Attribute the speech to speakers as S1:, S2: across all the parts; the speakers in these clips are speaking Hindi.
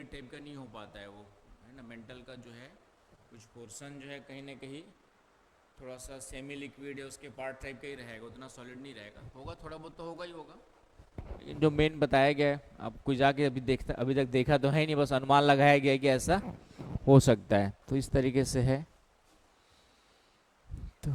S1: सॉलिड टाइप का नहीं हो पाता है वो, है ना। मेंटल का जो है कुछ पोर्शन जो है कहीं ना कहीं थोड़ा सा सेमी लिक्विड या उसके पार्ट टाइप का ही रहेगा, उतना सॉलिड नहीं रहेगा, होगा थोड़ा बहुत तो होगा ही होगा। लेकिन जो मेन बताया गया है, आप कोई जाके अभी तक देखा तो है नहीं, बस अनुमान लगाया गया है कि ऐसा हो सकता है, तो इस तरीके से है। तो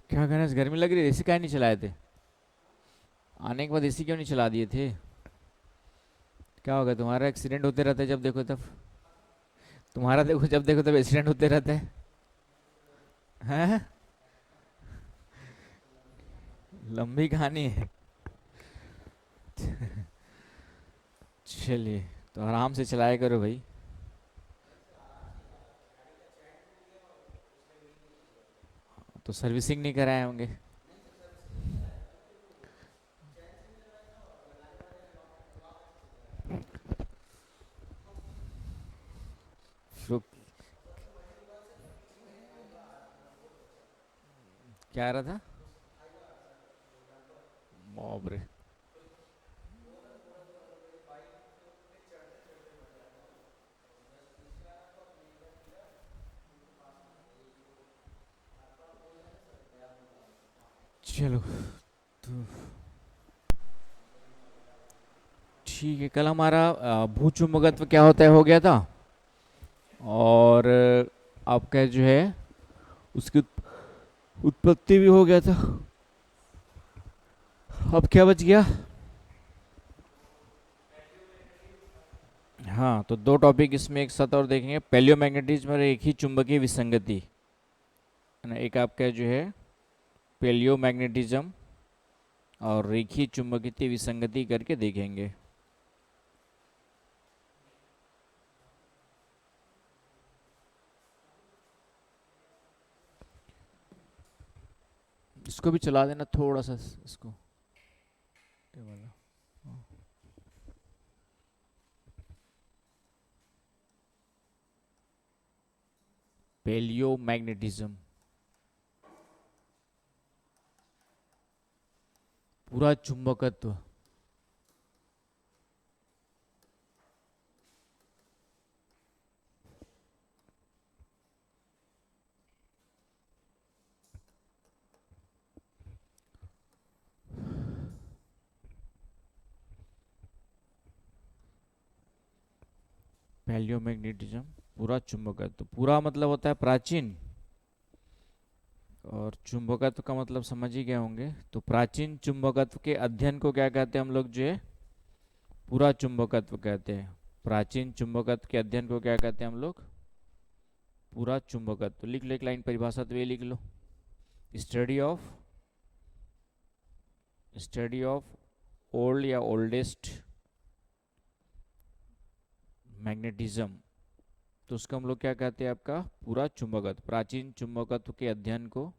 S1: क्या कहना है, गर्मी लग रही है, एसी काहे नहीं चलाए थे? आने के बाद एसी क्यों नहीं चला दिए थे? क्या होगा, तुम्हारा एक्सीडेंट होते रहता है जब देखो तब। तुम्हारा देखो जब देखो तब एक्सीडेंट होते रहता है। हैं? लंबी कहानी है। चलिए, तो आराम से चलाया करो भाई। तो सर्विसिंग नहीं कराए होंगे। फिर क्या आ रहा था? बाप रे। चलो, तो ठीक है, कल हमारा भूचुंबकत्व क्या होता है हो गया था। और आपका जो है उसकी उत्पत्ति भी हो गया था। अब क्या बच गया? हाँ, तो दो टॉपिक इसमें एक साथ और देखेंगे, पैलियोमैग्नेटिज्म और एक ही चुंबकीय विसंगति, है ना। एक आपका जो है पैलियोमैग्नेटिज्म और रेखीय चुंबकीय विसंगति करके देखेंगे। इसको भी चला देना थोड़ा सा, इसको, ये वाला। पैलियोमैग्नेटिज्म, पूरा चुंबकत्व। पैलियोमैग्नेटिज्म, पूरा चुंबकत्व, पूरा मतलब होता है प्राचीन, और चुंबकत्व का मतलब समझ ही गए होंगे। तो प्राचीन चुंबकत्व के अध्ययन को क्या कहते हैं हम लोग जो है, पूरा चुंबकत्व कहते हैं। प्राचीन चुंबकत्व के अध्ययन को क्या कहते हैं हम लोग, पूरा चुंबकत्व। लिख लो एक लाइन परिभाषा, तो ये लिख लो, study of, study of old या ओल्डेस्ट मैग्नेटिज्म। तो उसको हम लोग क्या कहते हैं, आपका पूरा चुंबकत्व, प्राचीन चुंबकत्व के अध्ययन को।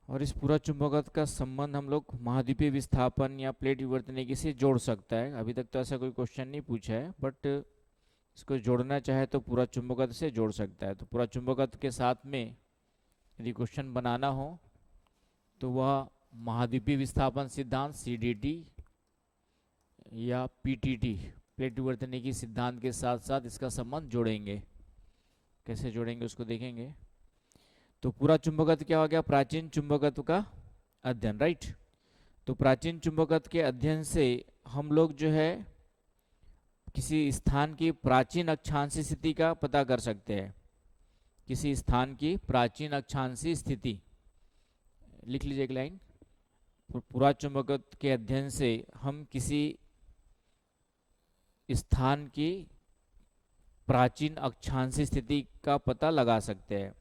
S1: और इस पूरा चुंबकत्व का संबंध हम लोग महाद्वीपीय विस्थापन या प्लेट विवर्तनिकी से जोड़ सकता है। अभी तक तो ऐसा कोई क्वेश्चन नहीं पूछा है, बट इसको जोड़ना चाहे तो पूरा चुंबकत्व से जोड़ सकता है। तो पूरा चुंबकत्व के साथ में यदि क्वेश्चन बनाना हो तो वह महाद्वीपीय विस्थापन सिद्धांत सीडीटी या पीटीटी, प्लेट विवर्तनिकी सिद्धांत के साथ साथ इसका संबंध जोड़ेंगे। कैसे जोड़ेंगे उसको देखेंगे। तो पूरा चुंबकत्व क्या हो गया, प्राचीन चुंबकत्व का अध्ययन, राइट। तो प्राचीन चुंबकत्व के अध्ययन से हम लोग जो है किसी स्थान की प्राचीन अक्षांशीय स्थिति का पता कर सकते हैं। किसी स्थान की प्राचीन अक्षांशीय स्थिति, लिख लीजिए एक लाइन, पूरा चुंबकत्व के अध्ययन से हम किसी स्थान की प्राचीन अक्षांशीय स्थिति का पता लगा सकते हैं।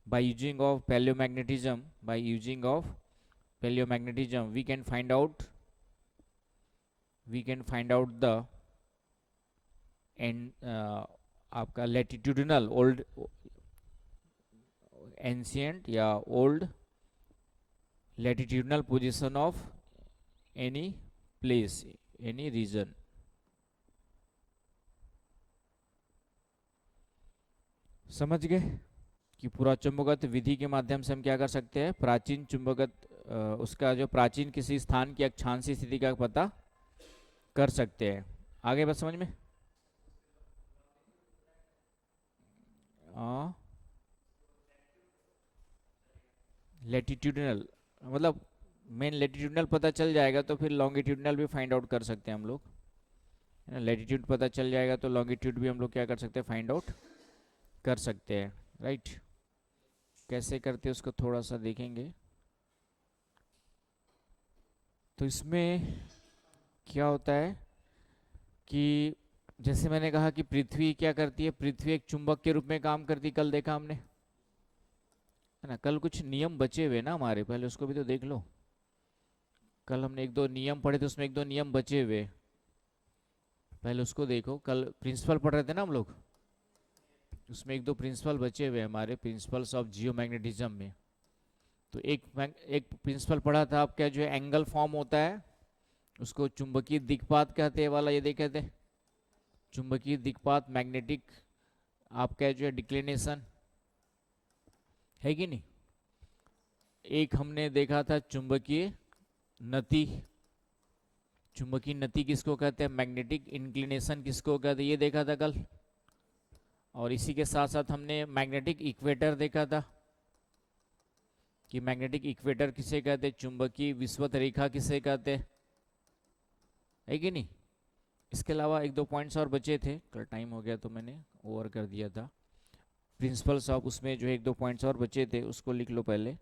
S1: by using of paleomagnetism, by using of paleomagnetism we can find out the and आपका latitudinal old ancient या old latitudinal position of any place, any region। समझ गए कि पूरा चुंबकत्व विधि के माध्यम से हम क्या कर सकते हैं, प्राचीन चुंबकत्व उसका जो प्राचीन किसी स्थान की अक्षांशीय स्थिति का पता कर सकते हैं। आगे बस समझ में। लेटिट्यूडनल मतलब मेन लेटिट्यूडनल पता चल जाएगा तो फिर लॉन्गिट्यूडनल भी फाइंड आउट कर सकते हैं हम लोग, है ना। लेटिट्यूड पता चल जाएगा तो लॉन्गिट्यूड भी हम लोग क्या कर सकते हैं, फाइंड आउट कर सकते हैं, राइट। कैसे करते हैं उसको थोड़ा सा देखेंगे। तो इसमें क्या होता है कि जैसे मैंने कहा कि पृथ्वी क्या करती है, पृथ्वी एक चुंबक के रूप में काम करती, कल देखा हमने, है ना। कल कुछ नियम बचे हुए ना हमारे, पहले उसको भी तो देख लो। कल हमने एक दो नियम पढ़े थे, उसमें एक दो नियम बचे हुए, पहले उसको देखो। कल प्रिंसिपल पढ़ रहे थे ना हम लोग, उसमें एक दो प्रिंसिपल बचे हुए हमारे, प्रिंसिपल्स ऑफ जियोमैग्नेटिज्म में। तो एक प्रिंसिपल पढ़ा था आपका, जो एंगल फॉर्म होता है उसको चुंबकीय दिक्पात कहते हैं वाला, ये देखे थे। चुंबकीय दिक्पात, मैग्नेटिक आपका जो है डिक्लिनेशन, है कि नहीं। एक हमने देखा था चुंबकीय नति, चुंबकीय नति किसको कहते हैं, मैग्नेटिक इंक्लिनेशन किसको कहते हैं, ये देखा था कल। और इसी के साथ साथ हमने मैग्नेटिक इक्वेटर देखा था कि मैग्नेटिक इक्वेटर किसे कहते हैं, चुंबकीय विषुवत रेखा किसे कहते हैं, है कि नहीं। इसके अलावा एक दो पॉइंट्स और बचे थे, कल टाइम हो गया तो मैंने ओवर कर दिया था। प्रिंसिपल्स ऑफ, उसमें जो एक दो पॉइंट्स और बचे थे उसको लिख लो पहले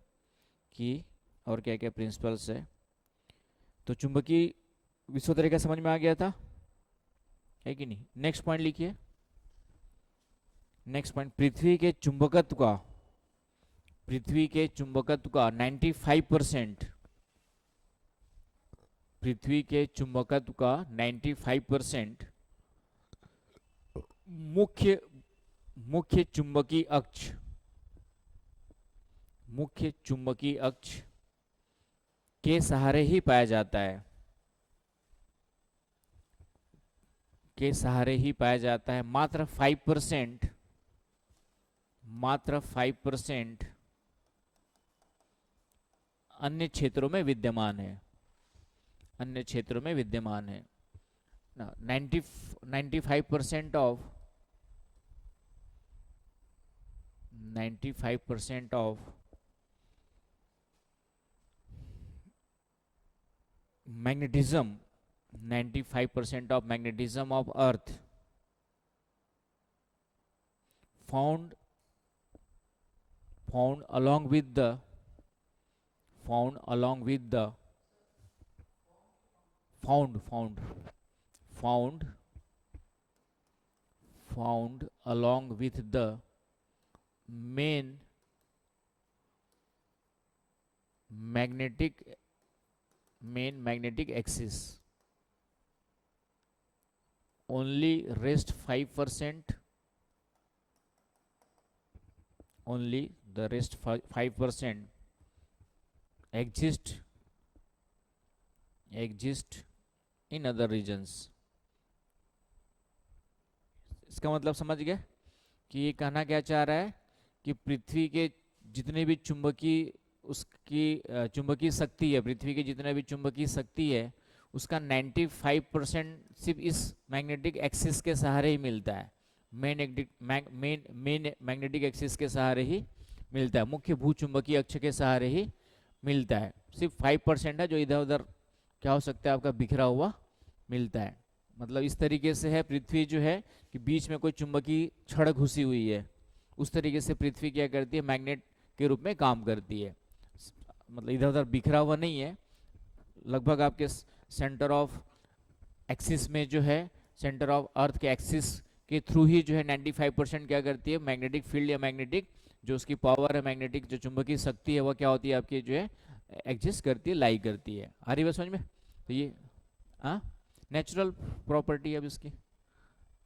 S1: कि और क्या क्या प्रिंसिपल्स है। तो चुंबकीय विषुवत रेखा समझ में आ गया था, है कि नहीं। नेक्स्ट पॉइंट लिखिए। नेक्स्ट पॉइंट, पृथ्वी के चुंबकत्व का, पृथ्वी के चुंबकत्व का 95%, पृथ्वी के चुंबकत्व का 95% मुख्य मुख्य चुंबकीय अक्ष, मुख्य चुंबकीय अक्ष के सहारे ही पाया जाता है, के सहारे ही पाया जाता है। मात्र 5%, मात्र 5% अन्य क्षेत्रों में विद्यमान है, अन्य क्षेत्रों में विद्यमान है ना। 95% of 95% of magnetism, 95% of magnetism of earth found along with the found along with the found found found found along with the main magnetic axis, only rest 5%, only the rest 5% exist in other regions। इसका मतलब समझ गए कि ये कहना क्या चाह रहा है कि पृथ्वी के जितने भी चुंबकीय, उसकी चुंबकीय शक्ति है, पृथ्वी की जितने भी चुंबकीय शक्ति है उसका 95% सिर्फ इस मैग्नेटिक एक्सिस के सहारे ही मिलता है, मेन मैग्नेटिक एक्सिस के सहारे ही मिलता है, मुख्य भूचुंबकीय अक्ष के सहारे ही मिलता है। सिर्फ 5% है जो इधर उधर क्या हो सकता है आपका बिखरा हुआ मिलता है। मतलब इस तरीके से है पृथ्वी जो है कि बीच में कोई चुंबकीय छड़ घुसी हुई है, उस तरीके से पृथ्वी क्या करती है, मैग्नेट के रूप में काम करती है। मतलब इधर उधर बिखरा हुआ नहीं है, लगभग आपके सेंटर ऑफ एक्सिस में जो है, सेंटर ऑफ अर्थ के एक्सिस के थ्रू ही जो है 95% क्या करती है, मैग्नेटिक फील्ड या मैग्नेटिक जो उसकी पावर है, मैग्नेटिक जो चुंबकीय शक्ति है वो क्या होती है आपकी जो है एग्जिस्ट करती है, लाई करती है। आ रही बात समझ में। तो ये नेचुरल प्रॉपर्टी है अब इसकी,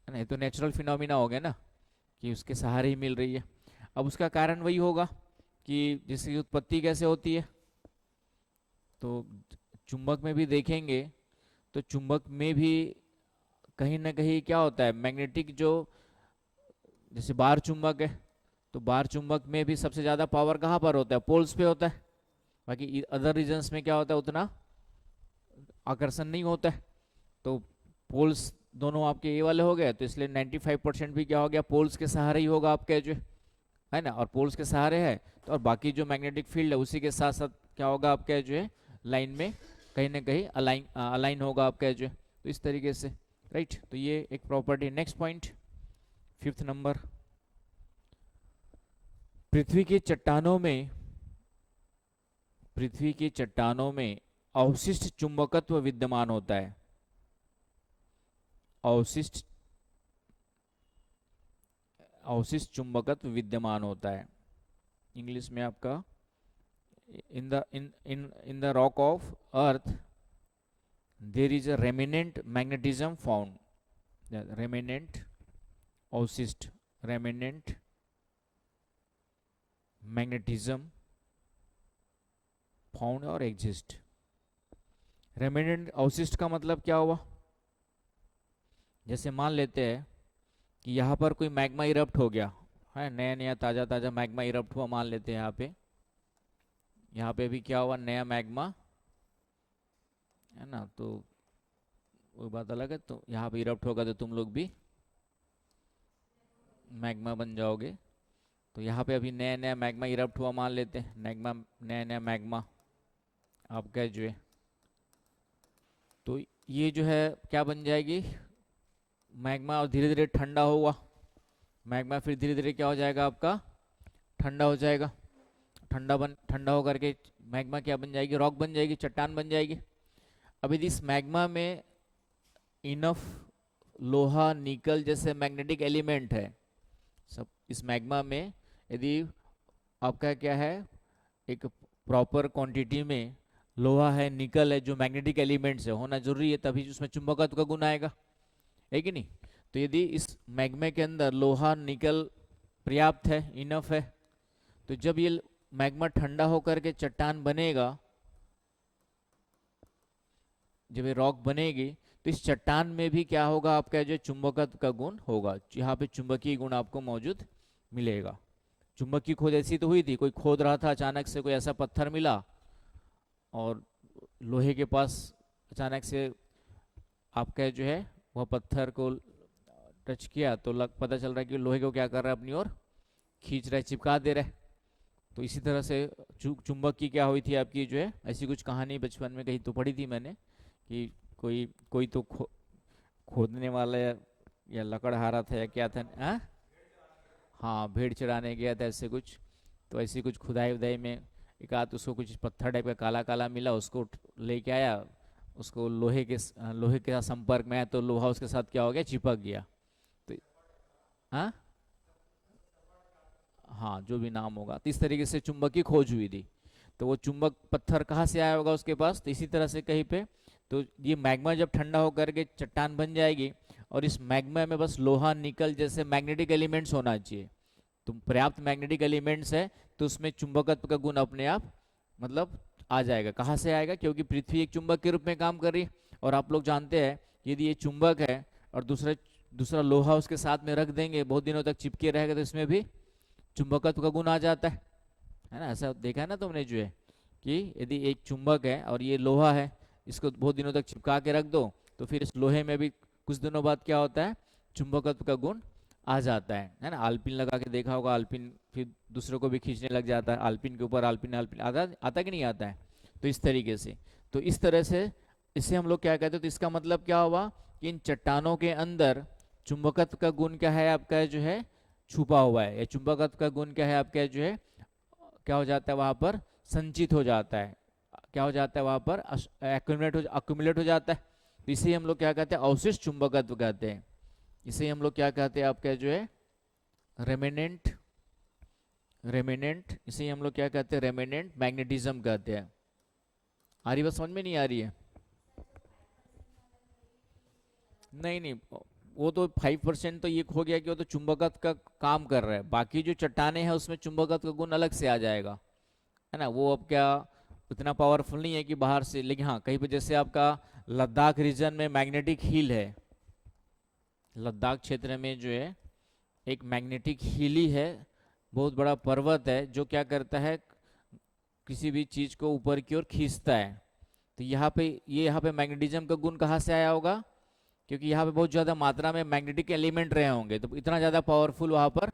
S1: नहीं तो नेचुरल फिनोमिना हो गया ना कि उसके सहारे ही मिल रही है। अब उसका कारण वही होगा कि जिसकी उत्पत्ति कैसे होती है, तो चुंबक में भी देखेंगे तो चुंबक में भी कहीं ना कहीं क्या होता है, मैग्नेटिक जो जैसे बार चुंबक है, तो बाहर चुंबक में भी सबसे ज़्यादा पावर कहाँ पर होता है? पोल्स पे होता है। बाकी अदर रीजन्स में क्या होता है, उतना आकर्षण नहीं होता है। तो पोल्स दोनों आपके ये वाले हो गए, तो इसलिए 95% भी क्या हो गया, पोल्स के सहारे ही होगा आपके जो है ना। और पोल्स के सहारे है तो और बाकी जो मैग्नेटिक फील्ड है उसी के साथ साथ क्या होगा आपका जो है, लाइन में कहीं ना कहीं अलाइन अलाइन होगा आपका जो है। तो इस तरीके से राइट। तो ये एक प्रॉपर्टी। नेक्स्ट पॉइंट, फिफ्थ नंबर, पृथ्वी की चट्टानों में अवशिष्ट चुंबकत्व विद्यमान होता है। अवशिष्ट चुंबकत्व विद्यमान होता है। इंग्लिश में आपका in the rock of earth there is a remnant magnetism found. remnant अवशिष्ट remnant magnetism फाउंड और एग्जिस्ट। रेमिनेंट अवशिष्ट का मतलब क्या हुआ? जैसे मान लेते हैं कि यहाँ पर कोई मैग्मा इरप्ट हो गया है, नया नया ताज़ा ताज़ा मैग्मा इरप्ट हुआ, मान लेते हैं यहाँ पे भी क्या हुआ, नया मैग्मा है ना। तो वो बात अलग है। तो यहाँ पे इरप्ट होगा तो तुम लोग भी मैग्मा बन जाओगे। तो यहाँ पे अभी नया नया मैग्मा इरप्ट हुआ, मान लेते हैं नया नया मैग्मा आपका जो है। तो ये जो है क्या बन जाएगी, मैग्मा, और धीरे धीरे ठंडा हुआ मैग्मा, फिर धीरे धीरे क्या हो जाएगा आपका, ठंडा हो जाएगा। ठंडा हो करके मैग्मा क्या बन जाएगी, रॉक बन जाएगी, चट्टान बन जाएगी। अब यदि इस मैग्मा में इनफ लोहा निकल जैसे मैग्नेटिक एलिमेंट है, सब इस मैग्मा में यदि आपका क्या है, एक प्रॉपर क्वांटिटी में लोहा है, निकल है, जो मैग्नेटिक एलिमेंट्स है, होना जरूरी है, तभी उसमें चुंबकत्व का गुण आएगा, है कि नहीं। तो यदि इस मैग्मा के अंदर लोहा निकल पर्याप्त है, इनफ है, तो जब ये मैग्मा ठंडा होकर के चट्टान बनेगा, जब ये रॉक बनेगी, तो इस चट्टान में भी क्या होगा आपका, जो चुंबकत्व का गुण होगा। यहाँ पे चुंबकीय गुण आपको मौजूद मिलेगा। चुंबक की खोज ऐसी तो हुई थी, कोई खोद रहा था, अचानक से कोई ऐसा पत्थर मिला और लोहे के पास अचानक से आपका जो है वह पत्थर को टच किया, तो पता चल रहा है कि लोहे को क्या कर रहा है, अपनी ओर खींच रहा है, चिपका दे रहा है। तो इसी तरह से चुंबक की क्या हुई थी आपकी जो है, ऐसी कुछ कहानी बचपन में कहीं तो पढ़ी थी मैंने कि कोई तो खोदने वाला या लकड़हारा था या क्या था, हाँ भेड़ चढ़ाने गया था ऐसे कुछ। तो ऐसी कुछ खुदाई उदाई में एक आध उसको कुछ पत्थर टाइप का काला काला मिला, उसको लेके आया, उसको लोहे के साथ संपर्क में आया, तो लोहा उसके साथ क्या हो गया, चिपक गया। तो हाँ हाँ, जो भी नाम होगा, तो इस तरीके से चुंबक की खोज हुई थी। तो वो चुंबक पत्थर कहाँ से आया होगा उसके पास, तो इसी तरह से कहीं पे। तो ये मैग्मा जब ठंडा होकर के चट्टान बन जाएगी, और इस मैग्मा में बस लोहा निकल जैसे मैग्नेटिक एलिमेंट्स होना चाहिए। तो पर्याप्त मैग्नेटिक एलिमेंट्स है, तो उसमें चुंबकत्व का गुण अपने आप मतलब आ जाएगा। कहाँ से आएगा, क्योंकि पृथ्वी एक चुंबक के रूप में काम कर रही है। और आप लोग जानते हैं यदि ये चुंबक है और दूसरा लोहा उसके साथ में रख देंगे, बहुत दिनों तक चिपके रहेगा, तो इसमें भी चुंबकत्व का गुण आ जाता है ना। ऐसा देखा है ना तुमने जो है, कि यदि एक चुंबक है और ये लोहा है, इसको बहुत दिनों तक चिपका के रख दो, तो फिर इस लोहे में भी कुछ दिनों बाद क्या होता है, चुंबकत्व का गुण आ जाता है ना। आलपिन लगा के देखा होगा, आलपिन फिर दूसरों को भी खींचने लग जाता है, आलपिन के ऊपर आलपिन आलपिन आता कि नहीं आता है। तो इस तरीके से, तो इस तरह से इसे हम लोग क्या कहते हैं, तो इसका मतलब क्या हुआ कि इन चट्टानों के अंदर चुंबकत्व का गुण क्या है आपका जो है, छुपा हुआ है। या चुंबकत्व का गुण क्या है आपका जो है, क्या हो जाता है वहां पर, संचित हो जाता है, क्या हो जाता है वहां पर, अक्यूमुलेट हो जाता है। तो इसे हम लोग क्या कहते हैं, अवशिष्ट चुंबकत्व कहते हैं। इसे हम लोग क्या कहते हैं आपका जो है, रेमिनेंट इसे हम लोग क्या कहते हैं, रेमिनेंट मैग्नेटिज्म कहते हैं। आ रही बात समझ में, नहीं आ रही है? नहीं नहीं, वो तो 5% तो ये हो गया कि वो तो चुंबकत्व का काम कर रहा है, बाकी जो चट्टाने हैं उसमें चुंबकत्व का गुण अलग से आ जाएगा, है ना। वो अब क्या उतना पावरफुल नहीं है कि बाहर से, लेकिन हाँ कहीं पे जैसे आपका लद्दाख रीजन में मैग्नेटिक हील है, लद्दाख क्षेत्र में जो है एक मैग्नेटिक हील ही है, बहुत बड़ा पर्वत है जो क्या करता है, किसी भी चीज को ऊपर की ओर खींचता है। तो यहाँ पे मैग्नेटिज्म का गुण कहाँ से आया होगा, क्योंकि यहाँ पे बहुत ज्यादा मात्रा में मैग्नेटिक एलिमेंट रहे होंगे, तो इतना ज्यादा पावरफुल वहां पर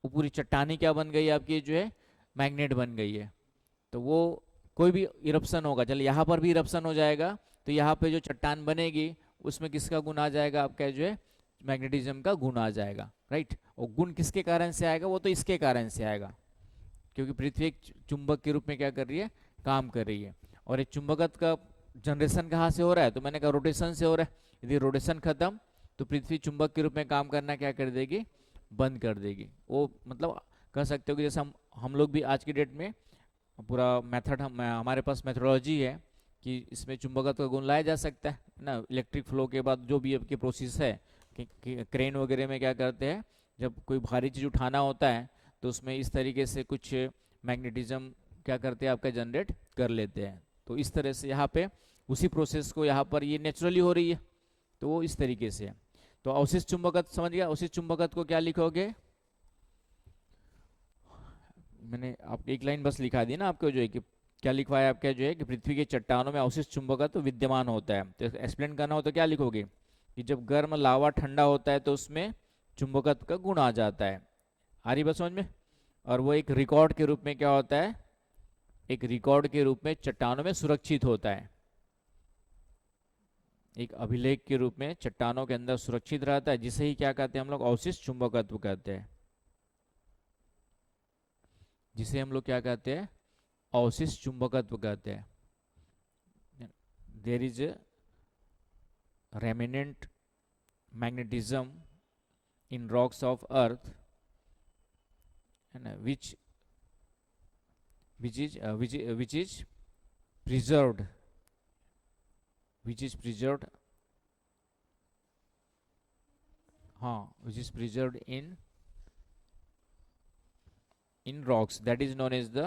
S1: वो पूरी चट्टानी क्या बन गई आपकी, जो है मैग्नेट बन गई है। तो वो कोई भी इरप्शन होगा, चल यहाँ पर भी इरप्शन हो जाएगा, तो यहाँ पे जो चट्टान बनेगी उसमें किसका गुण आ जाएगा, आपका जो है मैग्नेटिज्म का गुण आ जाएगा, राइट। और गुण किसके कारण से आएगा, वो तो इसके कारण से आएगा, क्योंकि पृथ्वी एक चुंबक के रूप में क्या कर रही है, काम कर रही है। और ये चुंबकत्व का जनरेशन कहाँ से हो रहा है, तो मैंने कहा रोटेशन से हो रहा है। यदि रोटेशन खत्म तो पृथ्वी चुंबक के रूप में काम करना क्या कर देगी, बंद कर देगी। वो मतलब कह सकते हो कि जैसे हम लोग भी आज की डेट में पूरा मेथड हमारे पास मेथोडोलॉजी है कि इसमें चुंबकत्व का गुण लाया जा सकता है ना। इलेक्ट्रिक फ्लो के बाद जो भी आपकी प्रोसेस है कि क्रेन वगैरह में क्या करते हैं, जब कोई भारी चीज़ उठाना होता है तो उसमें इस तरीके से कुछ मैग्नेटिज्म क्या करते हैं, आपका जनरेट कर लेते हैं। तो इस तरह से यहाँ पे उसी प्रोसेस को यहाँ पर ये नेचुरली हो रही है, तो वो इस तरीके से है। तो अवशिष्ट चुंबकत्व समझ गया, अवशिष्ट चुंबकत्व को क्या लिखोगे, मैंने आप एक लाइन बस लिखा दी ना आपको, जो है कि क्या लिखवाया आपका, जो है कि पृथ्वी के चट्टानों में अवशिष्ट चुंबकत्व विद्यमान होता है। तो एक्सप्लेन करना हो तो क्या लिखोगे कि जब गर्म लावा ठंडा होता है तो उसमें चुंबकत्व का गुण आ जाता है। आ रही बात समझ में। और वो एक रिकॉर्ड के रूप में क्या होता है, एक रिकॉर्ड के रूप में चट्टानों में सुरक्षित होता है, एक अभिलेख के रूप में चट्टानों के अंदर सुरक्षित रहता है, जिसे ही क्या कहते हैं हम लोग, अवशिष्ट चुंबकत्व कहते हैं, जिसे हम लोग क्या कहते हैं, अवशिष्ट चुंबकत्व कहते हैं। There is remnant magnetism in rocks of earth, है ना, which is preserved, which is preserved, हाँ, which is preserved in rocks, that is known as the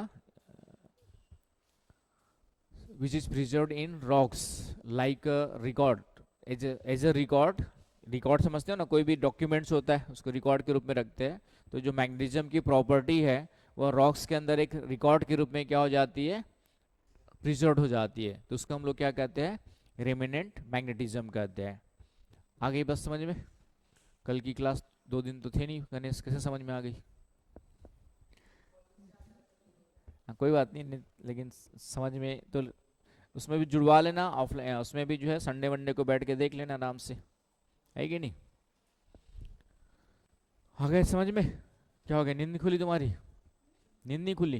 S1: which is preserved in rocks like a record, as a record। Record समझते हो ना, कोई भी डॉक्यूमेंट्स होता है उसको रिकॉर्ड के रूप में रखते हैं। तो जो मैग्नेटिज्म की प्रॉपर्टी है वो रॉक्स के अंदर एक रिकॉर्ड के रूप में क्या हो जाती है, प्रिजर्व हो जाती है। तो उसको हम लोग क्या कहते हैं, रेमिनेंट मैग्नेटिज्म कहते हैं। आ गई बस समझ में। कल की क्लास 2 दिन तो थे नहीं, गणेश कैसे समझ में आ गई। कोई बात नहीं, लेकिन समझ में तो उसमें भी जुड़वा लेना ऑफलाइन, उसमें भी जो है संडे वनडे को बैठ के देख लेना आराम से, है कि नहीं। आ गए समझ में। क्या हो गया, नींद नहीं खुली तुम्हारी, नींद नहीं खुली,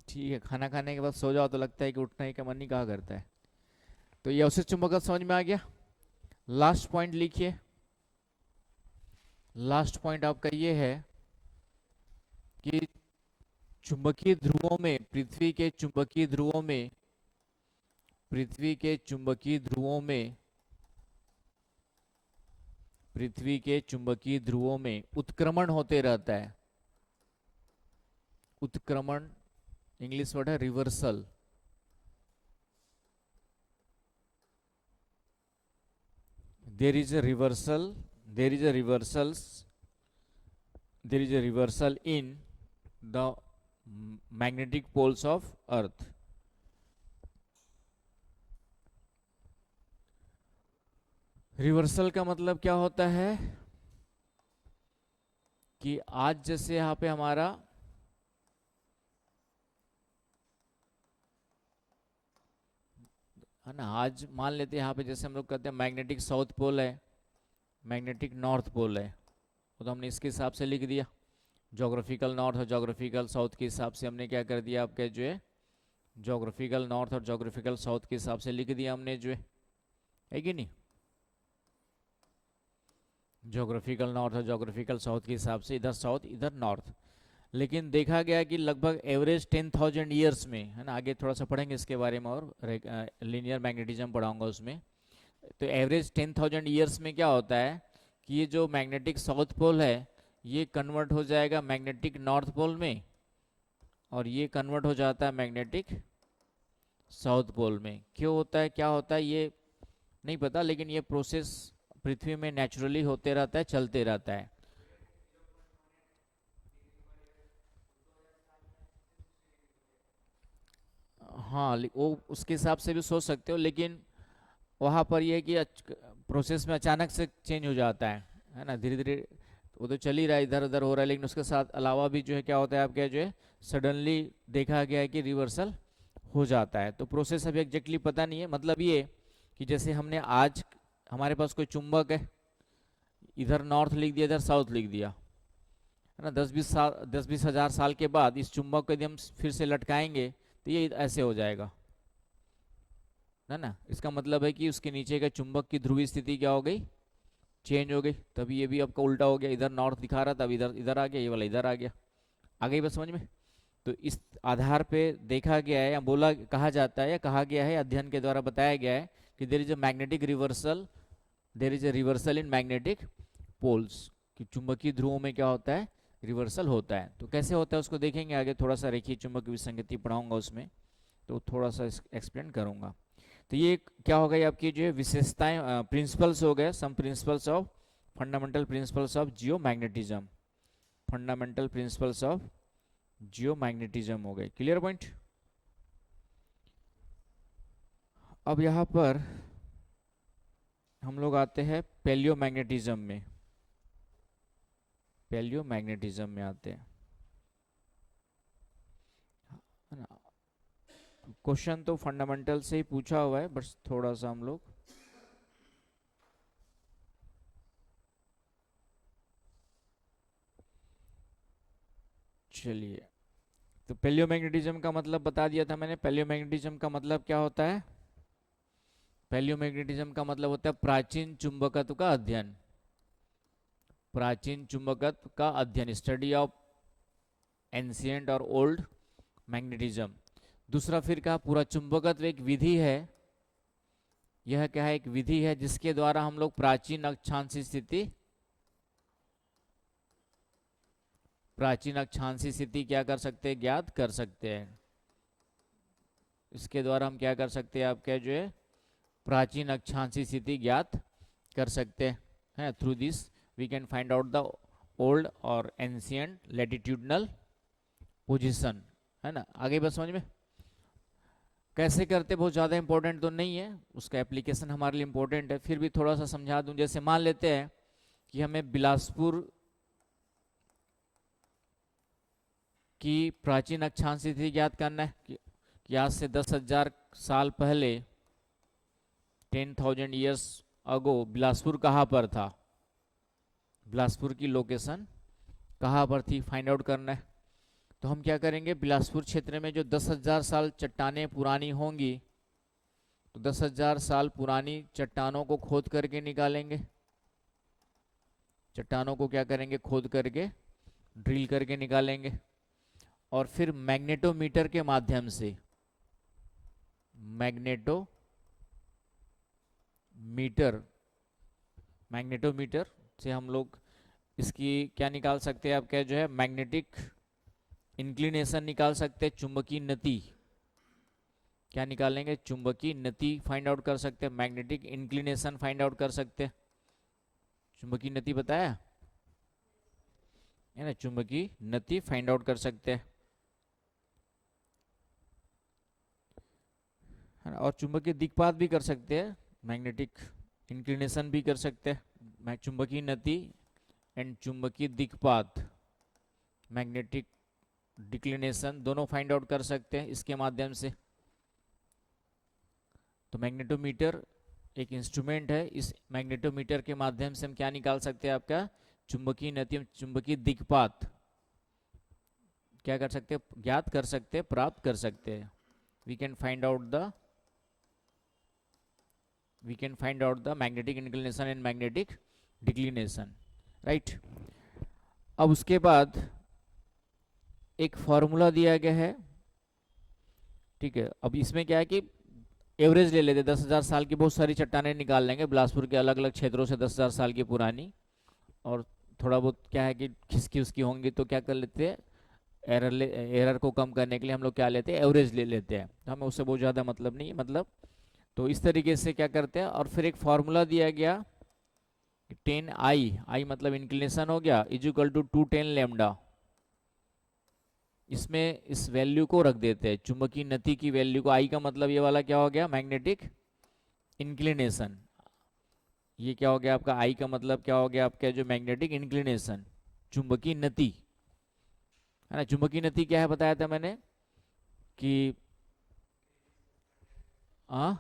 S1: ठीक है। खाना खाने के बाद सो जाओ तो लगता है कि उठने का मन नहीं कहा करता है। तो ये अवशिष्ट चुंबकत्व समझ में आ गया। लास्ट पॉइंट लिखिए, लास्ट पॉइंट आपका ये है कि चुंबकीय ध्रुवों में, पृथ्वी के चुंबकीय ध्रुवों में, पृथ्वी के चुंबकीय ध्रुवों में, पृथ्वी के चुंबकीय ध्रुवों में उत्क्रमण होते रहता है। उत्क्रमण इंग्लिश वर्ड है reversal. There is a reversal, there is a reversals, there is a reversal in the magnetic poles of earth। Reversal का मतलब क्या होता है कि आज जैसे यहाँ पे हमारा है ना, आज मान लेते हैं यहाँ पे जैसे हम लोग कहते हैं मैग्नेटिक साउथ पोल है, मैग्नेटिक नॉर्थ पोल है, वो तो हमने इसके हिसाब से लिख दिया, जोग्राफिकल नॉर्थ और जोग्राफिकल साउथ के हिसाब से हमने क्या कर दिया, आपका जो है जोग्राफिकल नॉर्थ और जोग्राफिकल साउथ के हिसाब से लिख दिया हमने, जो है कि नहीं। जोग्राफिकल नॉर्थ और जोग्राफिकल साउथ के हिसाब से इधर साउथ इधर नॉर्थ। लेकिन देखा गया कि लगभग एवरेज 10,000 ईयर्स में, है ना, आगे थोड़ा सा पढ़ेंगे इसके बारे में और लीनियर मैग्नेटिज्म पढ़ाऊंगा उसमें। तो एवरेज 10,000 ईयर्स में क्या होता है कि ये जो मैग्नेटिक साउथ पोल है ये कन्वर्ट हो जाएगा मैग्नेटिक नॉर्थ पोल में, और ये कन्वर्ट हो जाता है मैग्नेटिक साउथ पोल में। क्यों होता है, क्या होता है ये नहीं पता, लेकिन ये प्रोसेस पृथ्वी में नेचुरली होते रहता है, चलते रहता है। हाँ वो उसके हिसाब से भी सोच सकते हो, लेकिन वहाँ पर ये है कि प्रोसेस में अचानक से चेंज हो जाता है ना, धीरे धीरे वो तो चल ही रहा है, इधर उधर हो रहा है, लेकिन उसके साथ अलावा भी जो है क्या होता है आपके जो है सडनली देखा गया है कि रिवर्सल हो जाता है। तो प्रोसेस अभी एग्जैक्टली पता नहीं है, मतलब ये कि जैसे हमने आज हमारे पास कोई चुंबक है, इधर नॉर्थ लिख दिया, इधर साउथ लिख दिया, है ना, 10-20 साल 10-20 हज़ार साल के बाद इस चुंबक को यदि हम फिर से लटकाएंगे तो ये ऐसे हो जाएगा, है ना। इसका मतलब है कि उसके नीचे का चुंबक की ध्रुवीय स्थिति क्या हो गई, चेंज हो गई, तभी ये भी आपका उल्टा हो गया, इधर नॉर्थ दिखा रहा था, अब इधर इधर आ गया, ये वाला इधर आ गया। आ गई बस समझ में। तो इस आधार पे देखा गया है या बोला कहा जाता है या कहा गया है, अध्ययन के द्वारा बताया गया है कि there is a magnetic reversal, there is a reversal in magnetic poles, कि चुंबकीय ध्रुवों में क्या होता है, रिवर्सल होता है। तो कैसे होता है उसको देखेंगे आगे, थोड़ा सा रेखीय चुंबकीय विसंगति पढ़ाऊंगा उसमें, तो थोड़ा सा एक्सप्लेन करूंगा। तो ये क्या हो गई आपकी जो विशेषताएं, प्रिंसिपल्स हो गए, some principles of fundamental principles of geomagnetism, fundamental principles of geomagnetism हो गए, क्लियर पॉइंट। अब यहाँ पर हम लोग आते हैं पैलियोमैग्नेटिज्म में, पैलियोमैग्नेटिज्म में आते हैं, है ना। क्वेश्चन तो फंडामेंटल से ही पूछा हुआ है, बस थोड़ा सा हम लोग चलिए। तो पैलियोमैग्नेटिज्म का मतलब बता दिया था मैंने। पैलियोमैग्नेटिज्म का मतलब क्या होता है, पैलियोमैग्नेटिज्म का मतलब होता है प्राचीन चुंबकत्व का अध्ययन, प्राचीन चुंबकत्व का अध्ययन, स्टडी ऑफ एंशिएंट और ओल्ड मैग्नेटिज्म। दूसरा फिर कहा पूरा चुंबकत्व एक विधि है, यह क्या है, एक विधि है जिसके द्वारा हम लोग प्राचीन अक्षांशी स्थिति, प्राचीन अक्षांशी स्थिति क्या कर सकते हैं, ज्ञात कर सकते हैं। इसके द्वारा हम क्या कर सकते हैं, आपका जो है प्राचीन अक्षांशी स्थिति ज्ञात कर सकते हैं। Through this we can find out the old और एंशिएंट लैटिट्यूडनल पोजीशन, है ना। आगे बस समझ में कैसे करते, बहुत ज़्यादा इंपॉर्टेंट तो नहीं है, उसका एप्लीकेशन हमारे लिए इंपॉर्टेंट है, फिर भी थोड़ा सा समझा दूं। जैसे मान लेते हैं कि हमें बिलासपुर की प्राचीन अक्षांशी स्थिति ज्ञात करना है कि आज से 10,000 साल पहले, 10,000 ईयर्स अगो, बिलासपुर कहाँ पर था, बिलासपुर की लोकेशन कहाँ पर थी, फाइंड आउट करना है। तो हम क्या करेंगे, बिलासपुर क्षेत्र में जो 10,000 साल चट्टानें पुरानी होंगी, तो 10,000 साल पुरानी चट्टानों को खोद करके निकालेंगे, चट्टानों को क्या करेंगे, खोद करके ड्रिल करके निकालेंगे, और फिर मैग्नेटोमीटर के माध्यम से, मैग्नेटोमीटर से हम लोग इसकी क्या निकाल सकते हैं, आप क्या जो है मैग्नेटिक इंक्लिनेशन निकाल सकते हैं, चुंबकीय नति क्या निकालेंगे, चुंबकीय नति फाइंड आउट कर सकते हैं, मैग्नेटिक इंक्लिनेशन फाइंड आउट कर सकते हैं। चुंबकीय नति बताया है ना, चुंबकीय नति फाइंड आउट कर सकते हैं, है ना। और चुंबकीय दिक्पात भी कर सकते हैं, मैग्नेटिक इंक्लिनेशन भी कर सकते हैं, चुंबकीय नति एंड चुंबकीय दिक्पात, मैग्नेटिक डिक्लिनेशन दोनों फाइंड आउट कर सकते हैं इसके माध्यम से। तो मैग्नेटोमीटर एक इंस्ट्रूमेंट है, इस मैग्नेटोमीटर के माध्यम से हम क्या निकाल सकते हैं, आपका चुंबकीय नति, चुंबकीय दिक्पात क्या कर सकते हैं, ज्ञात कर सकते हैं, प्राप्त कर सकते हैं। We can find out the magnetic inclination and magnetic declination, right. अब उसके बाद एक फॉर्मूला दिया गया है, ठीक है। अब इसमें क्या है कि एवरेज ले लेते, 10,000 साल की बहुत सारी चट्टानें निकाल लेंगे बिलासपुर के अलग अलग क्षेत्रों से, 10,000 साल की पुरानी, और थोड़ा बहुत क्या है कि खिसकी उसकी होंगी, तो क्या कर लेते हैं, एरर को कम करने के लिए हम लोग क्या लेते हैं, एवरेज ले लेते हैं, तो हमें उससे बहुत ज़्यादा मतलब नहीं है, मतलब तो इस तरीके से क्या करते हैं। और फिर एक फॉर्मूला दिया गया 10I, आई मतलब इंक्लिनेशन हो गया, इज इक्वल टू 210 लैम्डा, इसमें इस वैल्यू को रख देते हैं, चुंबकीय नति की वैल्यू को। आई का मतलब ये वाला क्या हो गया, मैग्नेटिक इंक्लिनेशन। ये क्या हो गया आपका, आई का मतलब क्या हो गया आपका, जो मैग्नेटिक इंक्लिनेशन, चुंबकीय नति है ना। चुंबकीय नति क्या है बताया था मैंने कि आ,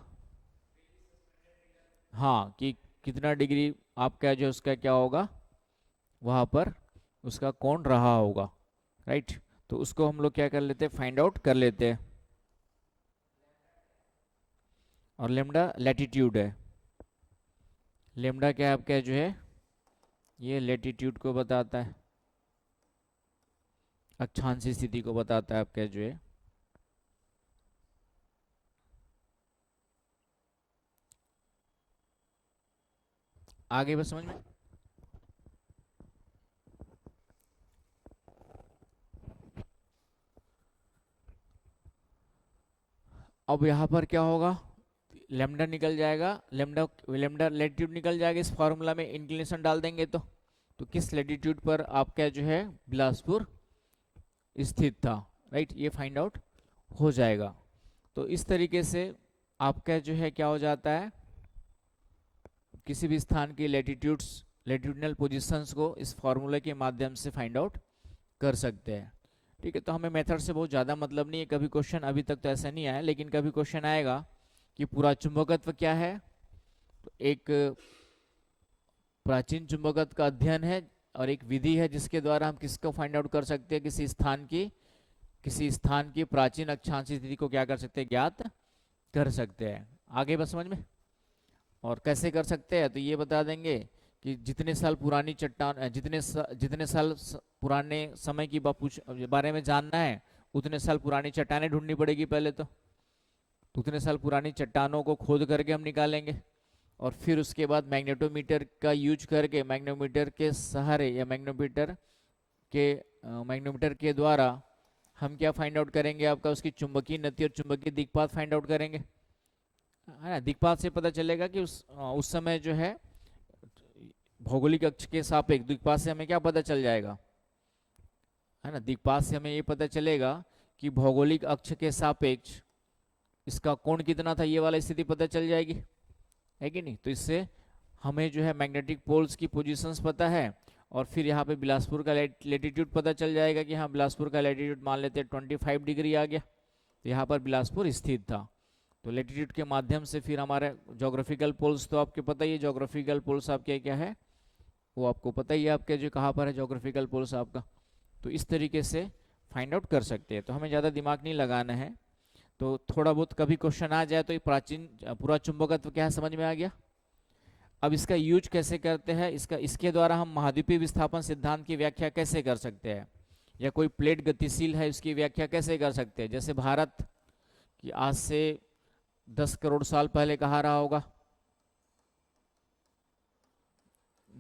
S1: हाँ, कि कितना डिग्री आपका जो उसका क्या होगा, वहां पर उसका कोण रहा होगा, राइट। तो उसको हम लोग क्या कर लेते हैं, फाइंड आउट कर लेते हैं। और लेमडा लैटिट्यूड है। लेमडा क्या आपका जो है, ये लेटिट्यूड को बताता है, अक्षांशीय स्थिति को बताता है आपका जो है। आगे बस समझ में। अब यहाँ पर क्या होगा, लेमडा निकल जाएगा, लेमडा लेमडा लेटिट्यूड निकल जाएगा, इस फॉर्मूला में इंक्लिनेशन डाल देंगे तो किस लेटिट्यूड पर आपका जो है बिलासपुर स्थित था, राइट, ये फाइंड आउट हो जाएगा। तो इस तरीके से आपका जो है क्या हो जाता है, किसी भी स्थान की लेटिट्यूड्स, लेटिट्यूडनल पोजीशंस को इस फॉर्मूले के माध्यम से फाइंड आउट कर सकते हैं। ठीक है, तो हमें मेथड से बहुत ज़्यादा मतलब नहीं है, कभी क्वेश्चन अभी तक तो ऐसा नहीं आया, लेकिन कभी क्वेश्चन आएगा कि पूरा चुंबकत्व क्या है। तो एक प्राचीन चुंबकत्व का अध्ययन है और एक विधि है जिसके द्वारा हम किसको फाइंड आउट कर सकते हैं, किसी स्थान की प्राचीन अक्षांशीय स्थिति को क्या कर सकते हैं, ज्ञात कर सकते हैं। आगे बस समझ में। और कैसे कर सकते हैं, तो ये बता देंगे कि जितने साल पुरानी चट्टान, जितने साल पुराने समय की बारे में जानना है, उतने साल पुरानी चट्टानें ढूंढनी पड़ेगी पहले तो उतने साल पुरानी चट्टानों को खोद करके हम निकालेंगे। और फिर उसके बाद मैग्नेटोमीटर का यूज करके, मैग्नेटोमीटर के सहारे या मैग्नेटोमीटर के द्वारा हम क्या फाइंड आउट करेंगे, आपका उसकी चुंबकीय नति और चुंबकीय दिक्पात फाइंड आउट करेंगे, है ना। दिक्पात से पता चलेगा कि उस समय जो है भौगोलिक अक्ष के सापेक्ष, दिक्पात से हमें क्या पता चल जाएगा, है ना। दिक्पात से हमें ये पता चलेगा कि भौगोलिक अक्ष के सापेक्ष इसका कोण कितना था, ये वाला स्थिति पता चल जाएगी, है कि नहीं। तो इससे हमें जो है मैग्नेटिक पोल्स की पोजीशंस पता है, और फिर यहाँ पे बिलासपुर का लेटीट्यूड पता चल जाएगा कि हाँ, बिलासपुर का लेटीट्यूड मान लेते हैं 25 डिग्री आ गया, तो यहाँ पर बिलासपुर स्थित था। तो लेटीट्यूड के माध्यम से फिर हमारे जोग्राफिकल पोल्स तो आपके पता ही है, जोग्राफिकल पोल्स आपके क्या है, वो आपको पता ही है आपके जो कहाँ पर है जोग्राफिकल पोल्स आपका। तो इस तरीके से फाइंड आउट कर सकते हैं, तो हमें ज़्यादा दिमाग नहीं लगाना है। तो थोड़ा बहुत कभी क्वेश्चन आ जाए तो ये प्राचीन पूरा चुंबकत्व क्या है समझ में आ गया। अब इसका यूज कैसे करते हैं, इसके द्वारा हम महाद्वीपीय विस्थापन सिद्धांत की व्याख्या कैसे कर सकते हैं, या कोई प्लेट गतिशील है उसकी व्याख्या कैसे कर सकते हैं। जैसे भारत की आज से 10 करोड़ साल पहले कहाँ रहा होगा,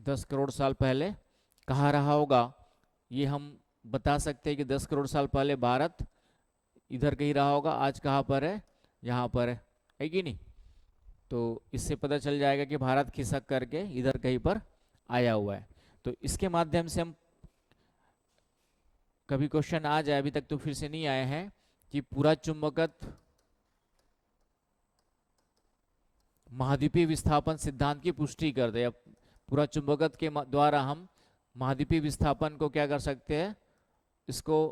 S1: 10 करोड़ साल पहले कहाँ रहा होगा, ये हम बता सकते हैं कि 10 करोड़ साल पहले भारत इधर कहीं रहा होगा, आज कहाँ पर है, यहाँ पर है कि नहीं। तो इससे पता चल जाएगा कि भारत खिसक करके इधर कहीं पर आया हुआ है। तो इसके माध्यम से हम, कभी क्वेश्चन आ जाए, अभी तक तो फिर से नहीं आए हैं, कि पूरा चुंबकत्व महाद्वीपीय विस्थापन सिद्धांत की पुष्टि कर दे। पूरा चुंबकत्व के द्वारा हम महाद्वीपीय विस्थापन को क्या कर सकते हैं, इसको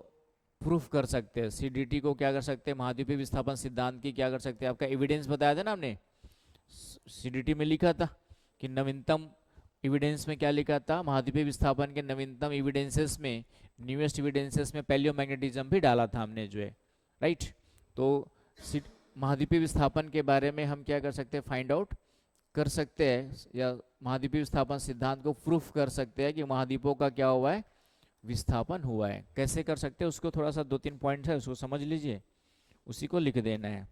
S1: प्रूफ कर सकते हैं, सीडीटी को क्या कर सकते हैं, महाद्वीपीय विस्थापन सिद्धांत की क्या कर सकते हैं, आपका एविडेंस बताया था ना हमने, सीडीटी में लिखा था कि नवीनतम एविडेंस में क्या लिखा था, महाद्वीपीय विस्थापन के नवीनतम एविडेंसेस में, न्यूएस्ट एविडेंसेस में पैलियोमैग्नेटिज्म भी डाला था हमने जो है, राइट। तो महाद्वीपीय विस्थापन के बारे में हम क्या कर सकते हैं, फाइंड आउट कर सकते हैं, या महाद्वीपीय विस्थापन सिद्धांत को प्रूफ कर सकते हैं कि महाद्वीपों का क्या हुआ है, विस्थापन हुआ है। कैसे कर सकते हैं उसको थोड़ा सा 2-3 पॉइंट है, उसको समझ लीजिए, उसी को लिख देना है,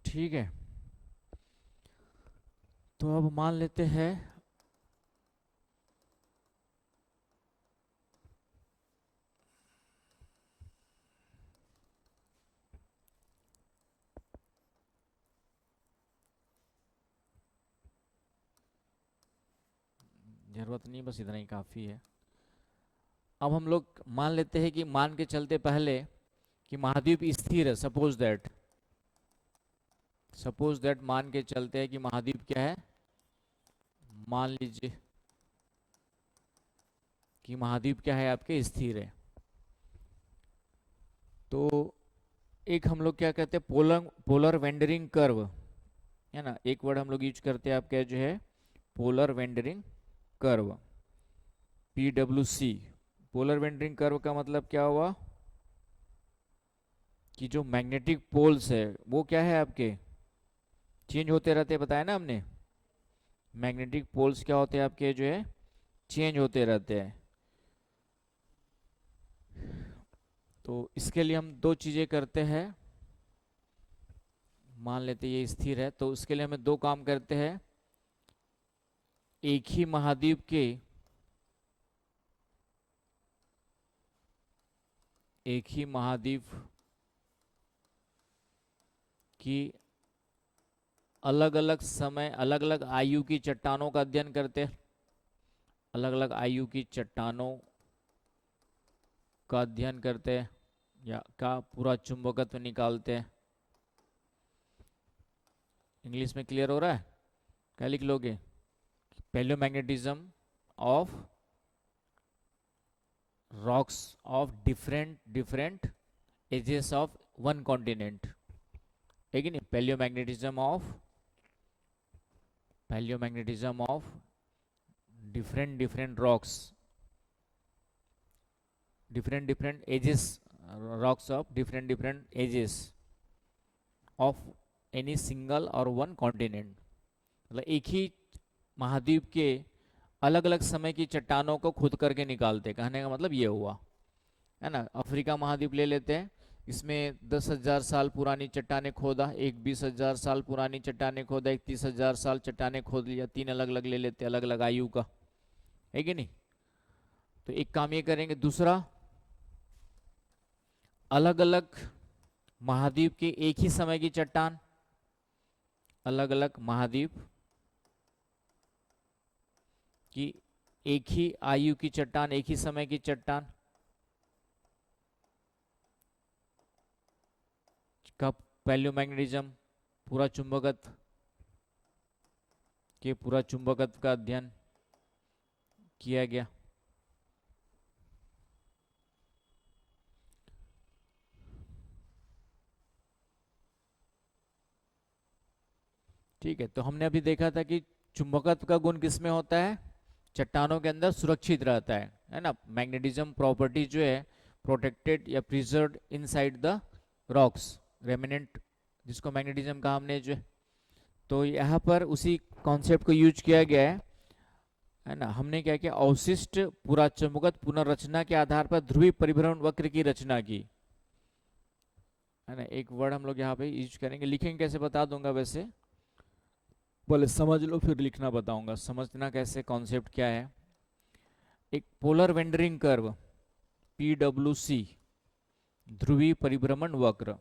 S1: ठीक है। तो अब मान लेते हैं जरूरत नहीं, बस इतना ही काफ़ी है। अब हम लोग मान लेते हैं कि मान के चलते पहले कि महाद्वीप स्थिर है, सपोज दैट मान के चलते हैं कि महाद्वीप क्या है, मान लीजिए कि महाद्वीप क्या है आपके स्थिर है। तो एक हम लोग क्या कहते हैं, पोलर वेंडरिंग कर्व है ना, एक वर्ड हम लोग यूज करते हैं आपका जो है polar wandering curve, PWC। Polar wandering curve का मतलब क्या हुआ कि जो मैग्नेटिक पोल्स है वो क्या है आपके चेंज होते रहते हैं, बताया ना हमने। मैग्नेटिक पोल्स क्या होते हैं आपके जो है चेंज होते रहते हैं। तो इसके लिए हम दो चीजें करते हैं, मान लेते ये स्थिर है तो उसके लिए हमें दो काम करते हैं। एक ही महाद्वीप के की अलग अलग समय अलग अलग आयु की चट्टानों का अध्ययन करते हैं, अलग अलग आयु की चट्टानों का अध्ययन करते हैं या का पूरा चुंबकत्व निकालते हैं। इंग्लिश में क्लियर हो रहा है? क्या लिख लोगे? Palaeomagnetism of rocks of different ages of one continent, है कि नहीं? Palaeomagnetism of different rocks, different ages, rocks of different ages of any single और वन कॉन्टिनेंट। मतलब एक ही महाद्वीप के अलग अलग समय की चट्टानों को खुद करके निकालते, कहने का मतलब ये हुआ है ना। अफ्रीका महाद्वीप ले लेते हैं, इसमें 10,000 साल पुरानी चट्टाने खोदा, एक 20,000 साल पुरानी चट्टाने खोदा, एक 30,000 साल चट्टाने खोद लिया, तीन अलग अलग ले लेते, अलग अलग आयु का, है कि नहीं? तो एक काम ये करेंगे। दूसरा, अलग अलग महाद्वीप के एक ही समय की चट्टान, अलग अलग महाद्वीप की एक ही आयु की चट्टान, एक ही समय की चट्टान का पैलियोमैग्नेटिज्म पूरा चुंबकत्व का अध्ययन किया गया। ठीक है, तो हमने अभी देखा था कि चुंबकत्व का गुण किसमें होता है, चट्टानों के अंदर सुरक्षित रहता है ना। मैग्नेटिज्म प्रॉपर्टी जो है प्रोटेक्टेड या preserved inside the rocks, remnant जिसको मैग्नेटिज्म कहा हमने जो है। तो यहाँ पर उसी कॉन्सेप्ट को यूज किया गया है ना। हमने क्या किया, अवशिष्ट पूरा चुंबकत्व पुनर्रचना के आधार पर ध्रुवीय परिभ्रमण वक्र की रचना की, है ना। एक वर्ड हम लोग यहाँ पे यूज करेंगे, लिखेंगे कैसे बता दूंगा, वैसे बोले समझ लो फिर लिखना बताऊंगा, समझना कैसे कॉन्सेप्ट क्या है। एक पोलर वेंडरिंग कर्व PWC, ध्रुवीय परिभ्रमण वक्र,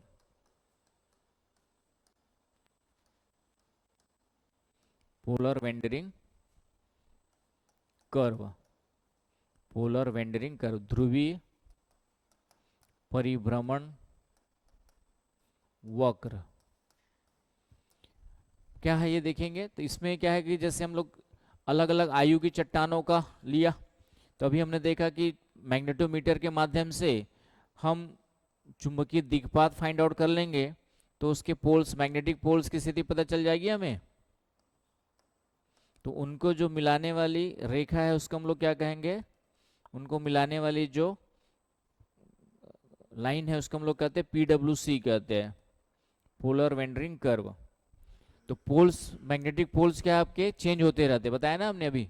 S1: पोलर वेंडरिंग कर्व, ध्रुवीय परिभ्रमण वक्र क्या है ये देखेंगे। तो इसमें क्या है कि जैसे हम लोग अलग अलग आयु की चट्टानों का लिया, तो अभी हमने देखा कि मैग्नेटोमीटर के माध्यम से हम चुंबकीय दिक्पात फाइंड आउट कर लेंगे, तो उसके पोल्स, मैग्नेटिक पोल्स की स्थिति पता चल जाएगी हमें। तो उनको जो मिलाने वाली रेखा है उसको हम लोग क्या कहेंगे, उनको मिलाने वाली जो लाइन है उसको हम लोग कहते हैं PWC कहते हैं, पोलर वेंडरिंग कर्व। तो पोल्स, मैग्नेटिक पोल्स क्या आपके चेंज होते रहते, बताया ना हमने अभी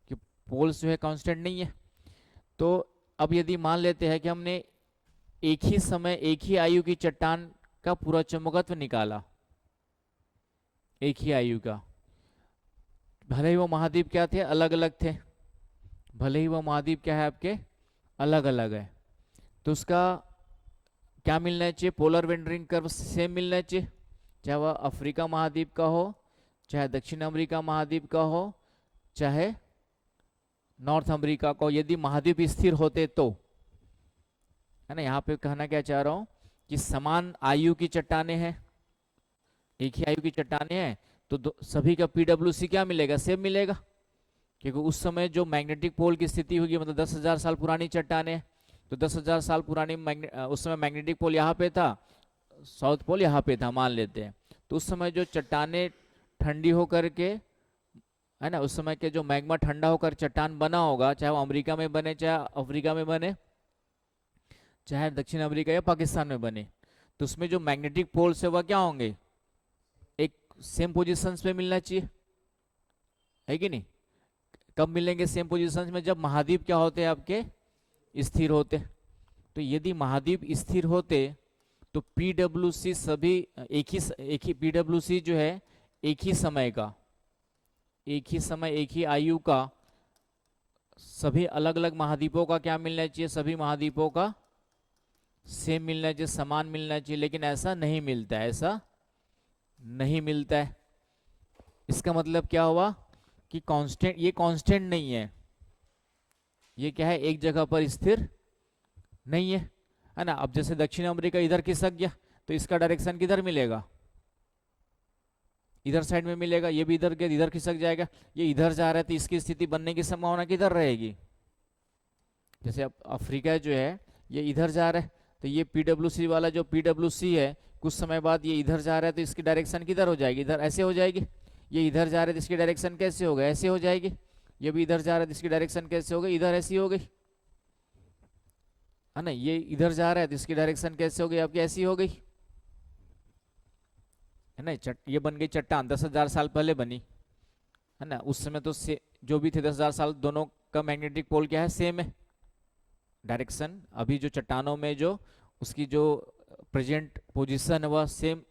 S1: कि पोल्स जो है कांस्टेंट नहीं है। तो अब यदि मान लेते हैं कि हमने एक ही समय एक ही आयु की चट्टान का पूरा चुंबकत्व निकाला, एक ही आयु का, भले ही वो महाद्वीप क्या थे, अलग अलग थे, भले ही वो महाद्वीप क्या है आपके अलग अलग है, तो उसका क्या मिलना चाहिए, पोलर वेंडरिंग कर्व सेम मिलना चाहिए, चाहे वह अफ्रीका महाद्वीप का हो, चाहे दक्षिण अमेरिका महाद्वीप का हो, चाहे नॉर्थ अमेरिका को, यदि महाद्वीप स्थिर होते तो, है ना। यहाँ पे कहना क्या चाह रहा हूँ कि समान आयु की चट्टाने हैं, एक ही आयु की चट्टाने हैं, तो सभी का पीडब्ल्यूसी क्या मिलेगा, सेम मिलेगा, क्योंकि उस समय जो मैग्नेटिक पोल की स्थिति होगी, मतलब 10,000 साल पुरानी चट्टाने हैं, तो 10,000 साल पुरानी उस समय मैग्नेटिक पोल यहाँ पे था, साउथ पोल यहाँ पे था मान लेते हैं। तो उस समय जो चट्टाने ठंडी होकर के, है ना, उस समय के जो मैग्मा ठंडा होकर चट्टान बना होगा, चाहे वो अमेरिका में बने, चाहे अफ्रीका में बने, चाहे दक्षिण अमेरिका या पाकिस्तान में बने, तो उसमें जो मैग्नेटिक पोल्स है वह क्या होंगे, एक सेम पोजिशन पे मिलना चाहिए, है कि नहीं। कब मिलेंगे सेम पोजिशन में, जब महाद्वीप क्या होते हैं आपके, स्थिर होते। तो यदि महाद्वीप स्थिर होते तो पीडब्ल्यूसी सभी एक ही पीडब्ल्यूसी जो है एक ही समय का, एक ही समय, एक ही आयु का, सभी अलग अलग महाद्वीपों का क्या मिलना चाहिए, सभी महाद्वीपों का सेम मिलना चाहिए, समान मिलना चाहिए, लेकिन ऐसा नहीं मिलता है, ऐसा नहीं मिलता है। इसका मतलब क्या हुआ कि कांस्टेंट, ये कांस्टेंट नहीं है, ये क्या है, एक जगह पर स्थिर नहीं है ना। अब जैसे दक्षिण अमेरिका इधर खिसक गया तो इसका डायरेक्शन किधर मिलेगा, इधर साइड में मिलेगा, ये भी इधर गया इधर खिसक जाएगा, ये इधर जा रहा है तो इसकी स्थिति बनने की संभावना किधर रहेगी, जैसे अब अफ्रीका जो है ये इधर जा रहा है, तो ये पीडब्ल्यूसी वाला जो पीडब्ल्यूसी है कुछ समय बाद ये इधर जा रहा है तो इसकी डायरेक्शन किधर हो जाएगी, इधर ऐसे हो जाएगी। ये इधर जा रहा है तो इसकी डायरेक्शन कैसे होगा, ऐसे हो जाएगी। ये भी इधर जा रहा है तो इसकी डायरेक्शन कैसे हो गई, इधर ऐसी हो गई, है ना। ये इधर जा रहा है तो इसकी डायरेक्शन कैसे हो गई, आपकी ऐसी हो गई, है ना। ये बन गई चट्टान, 10,000 साल पहले बनी, है ना। उस समय तो जो भी थे 10,000 साल, दोनों का मैग्नेटिक पोल क्या है, सेम है, डायरेक्शन अभी जो चट्टानों में जो उसकी जो प्रेजेंट पोजीशन है वह सेम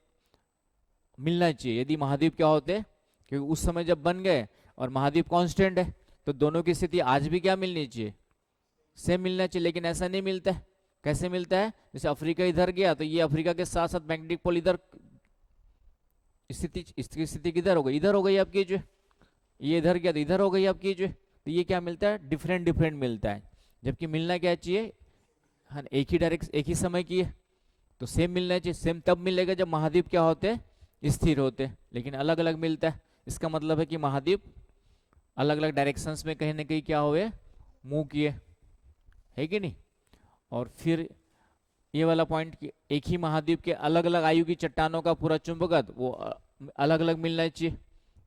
S1: मिलना चाहिए, यदि महाद्वीप क्या होते, क्योंकि उस समय जब बन गए और महाद्वीप कांस्टेंट है तो दोनों की स्थिति आज भी क्या मिलनी चाहिए, सेम मिलना चाहिए, लेकिन ऐसा नहीं मिलता है। कैसे मिलता है, जैसे अफ्रीका इधर गया तो ये अफ्रीका के साथ साथ मैग्नेटिक पोल इधर, स्थिति, इसकी स्थिति किधर हो गई, इधर हो गई आपकी जो, ये इधर गया तो इधर हो गई आपकी जो, तो ये क्या मिलता है, डिफरेंट डिफरेंट मिलता है, जबकि मिलना क्या चाहिए, हाँ एक ही डायरेक्ट एक ही समय की है तो सेम मिलना चाहिए। सेम तब मिलेगा जब महाद्वीप क्या होते, स्थिर होते, लेकिन अलग अलग मिलता है। इसका मतलब है कि महाद्वीप अलग अलग डायरेक्शंस में कहीं ना कहीं क्या हुए, मूव किए, है कि नहीं। और फिर ये वाला पॉइंट कि एक ही महाद्वीप के अलग अलग आयु की चट्टानों का पूरा चुंबकत्व वो अलग अलग मिलना चाहिए,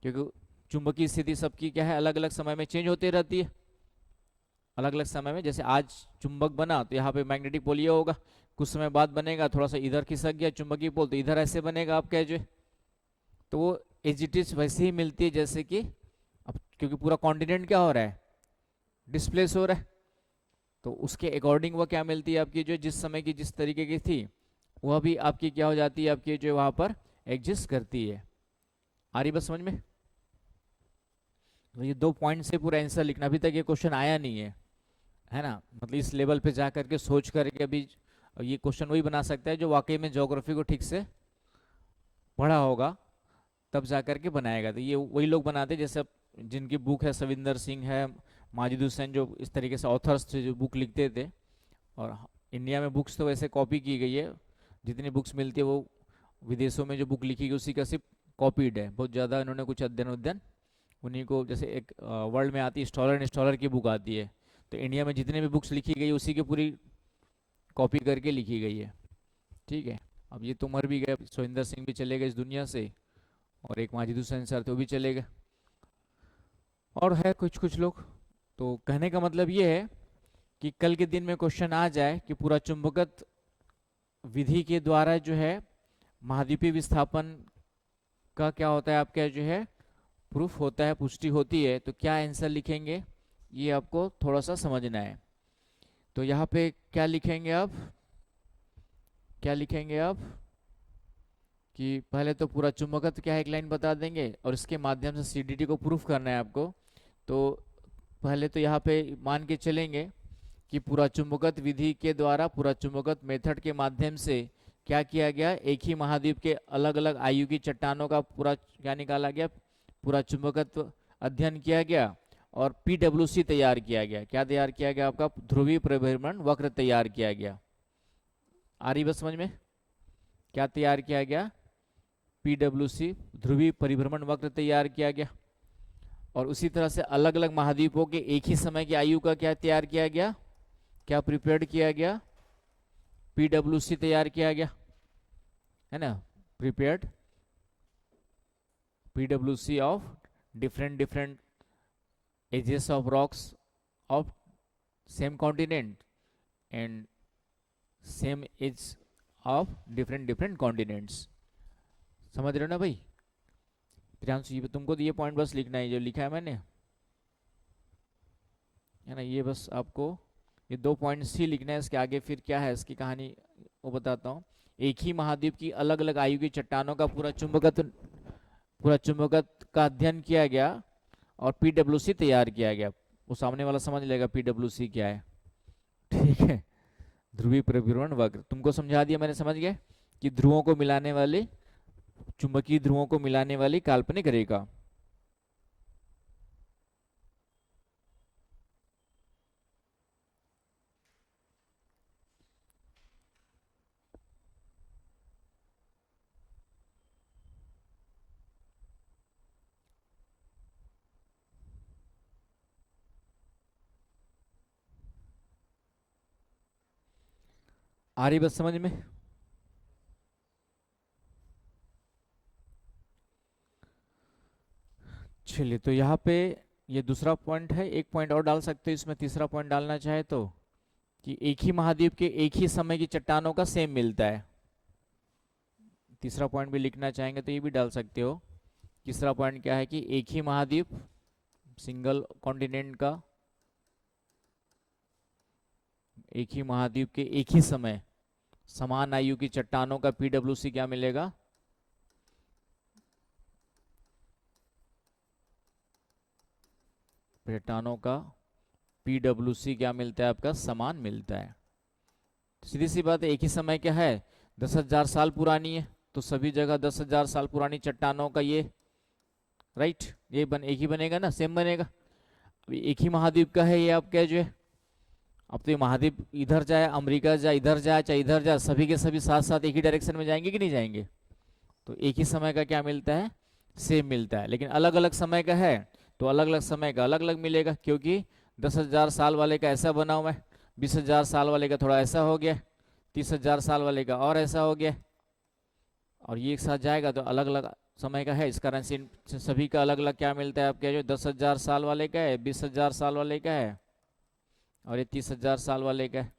S1: क्योंकि चुंबकीय स्थिति सबकी क्या है, अलग अलग समय में चेंज होती रहती है, अलग अलग समय में। जैसे आज चुंबक बना तो यहाँ पे मैग्नेटिक पोल ये होगा, कुछ समय बाद बनेगा थोड़ा सा इधर खिसक गया चुंबकीय पोल तो इधर ऐसे बनेगा आप कह जो, तो वो एज इट इज वैसे ही मिलती है जैसे कि अब, क्योंकि पूरा कॉन्टिनेंट क्या हो रहा है, डिस्प्लेस हो रहा है, तो उसके अकॉर्डिंग वह क्या मिलती है आपकी जो, जिस समय की जिस तरीके की थी वह भी आपकी क्या हो जाती है, आपकी जो वहां पर एग्जिस्ट करती है। आ रही बस समझ में। तो ये 2 पॉइंट से पूरा आंसर लिखना, अभी तक ये क्वेश्चन आया नहीं है ना, मतलब इस लेवल पे जा करके सोच करके अभी ये क्वेश्चन वही बना सकता है जो वाकई में ज्योग्राफी को ठीक से पढ़ा होगा, तब जा करके बनाएगा। तो ये वही लोग बनाते हैं जैसे जिनकी बुक है, सविंदर सिंह है, माजिद हुसैन, जो इस तरीके से ऑथर्स थे जो बुक लिखते थे। और इंडिया में बुक्स तो वैसे कॉपी की गई है, जितनी बुक्स मिलती है वो विदेशों में जो बुक लिखी गई उसी का सिर्फ कॉपीड है, बहुत ज़्यादा इन्होंने कुछ अध्ययन उन्हीं को, जैसे एक वर्ल्ड में आती है स्टॉलर एंड स्टॉलर की बुक आती है, तो इंडिया में जितने भी बुक्स लिखी गई उसी की पूरी कॉपी करके लिखी गई है, ठीक है। अब ये तो मर भी गए, सोहिंदर सिंह भी चले गए इस दुनिया से, और एक माजिद हुसैन सर तो भी चले गए, और है कुछ कुछ लोग। तो कहने का मतलब ये है कि कल के दिन में क्वेश्चन आ जाए कि पूरा चुंबकत्व विधि के द्वारा जो है महाद्वीपीय विस्थापन का क्या होता है आपका जो है प्रूफ होता है, पुष्टि होती है, तो क्या आंसर लिखेंगे ये आपको थोड़ा सा समझना है। तो यहाँ पे क्या लिखेंगे आप, क्या लिखेंगे आप कि पहले तो पूरा चुंबकत्व क्या है एक लाइन बता देंगे, और इसके माध्यम से सीडीटी को प्रूफ करना है आपको। तो पहले तो यहाँ पे मान के चलेंगे कि पूरा चुंबकत्व विधि के द्वारा, पूरा चुंबकत्व मेथड के माध्यम से क्या किया गया, एक ही महाद्वीप के अलग अलग आयु की चट्टानों का पूरा क्या निकाला गया, पूरा चुंबकत्व अध्ययन किया गया, और पीडब्ल्यूसी तैयार किया गया। क्या तैयार किया गया? आपका ध्रुवीय परिभ्रमण वक्र तैयार किया गया। आ रही बस समझ में? क्या तैयार किया गया? पीडब्ल्यूसी ध्रुवीय परिभ्रमण वक्र तैयार किया गया। और उसी तरह से अलग अलग महाद्वीपों के एक ही समय की आयु का क्या तैयार किया गया? क्या प्रिपेयर्ड किया गया? पीडब्ल्यूसी तैयार किया गया, है ना? Prepared PWC of different different ages of rocks of same continent and same age of different different continents. समझ रहे हो ना भाई? प्रियांशु, ये तुमको तो ये पॉइंट बस लिखना है जो लिखा है मैंने, है ना? ये बस आपको ये 2 पॉइंट्स ही लिखना है। इसके आगे फिर क्या है इसकी कहानी वो बताता हूँ। एक ही महाद्वीप की अलग अलग आयु की चट्टानों का पूरा चुंबकत्व का अध्ययन किया गया और पीडब्ल्यूसी तैयार किया गया। वो सामने वाला समझ लेगा पीडब्ल्यूसी क्या है, ठीक है? ध्रुवीय परिभ्रमण वक्र तुमको समझा दिया मैंने, समझ गए कि ध्रुवों को मिलाने वाली, चुंबकीय ध्रुवों को मिलाने वाली काल्पनिक रेखा। आ रही बात समझ में? चलिए, तो यहाँ पे ये दूसरा पॉइंट है। एक पॉइंट और डाल सकते हो इसमें, तीसरा पॉइंट डालना चाहे तो, कि एक ही महाद्वीप के एक ही समय की चट्टानों का सेम मिलता है। तीसरा पॉइंट भी लिखना चाहेंगे तो ये भी डाल सकते हो। तीसरा पॉइंट क्या है कि एक ही महाद्वीप, सिंगल कॉन्टिनेंट का, एक ही महाद्वीप के एक ही समय समान आयु की चट्टानों का पीडब्ल्यूसी क्या मिलेगा? चट्टानों का पीडब्ल्यूसी क्या मिलता है? आपका समान मिलता है। सीधी सी बात है, एक ही समय क्या है? 10,000 साल पुरानी है, तो सभी जगह 10,000 साल पुरानी चट्टानों का ये, राइट, ये एक ही बनेगा ना, सेम बनेगा। अभी एक ही महाद्वीप का है ये, आप क्या जो है, अब तो ये महाद्वीप इधर जाए, अमेरिका जाए, इधर जाए चाहे इधर जाए, सभी के सभी साथ साथ एक ही डायरेक्शन में जाएंगे कि नहीं जाएंगे? तो एक ही समय का क्या मिलता है? सेम मिलता है। लेकिन अलग अलग समय का है तो अलग अलग समय का अलग अलग मिलेगा, क्योंकि 10,000 साल वाले का ऐसा बना हुआ है, 20,000 साल वाले का थोड़ा ऐसा हो गया, 30,000 साल वाले का और ऐसा हो गया, और ये एक साथ जाएगा तो अलग अलग समय का है। इस कारण से सभी का अलग अलग क्या मिलता है? आप क्या जो 10,000 साल वाले का है, 20,000 साल वाले का है, और ये 30,000 साल वाले का है।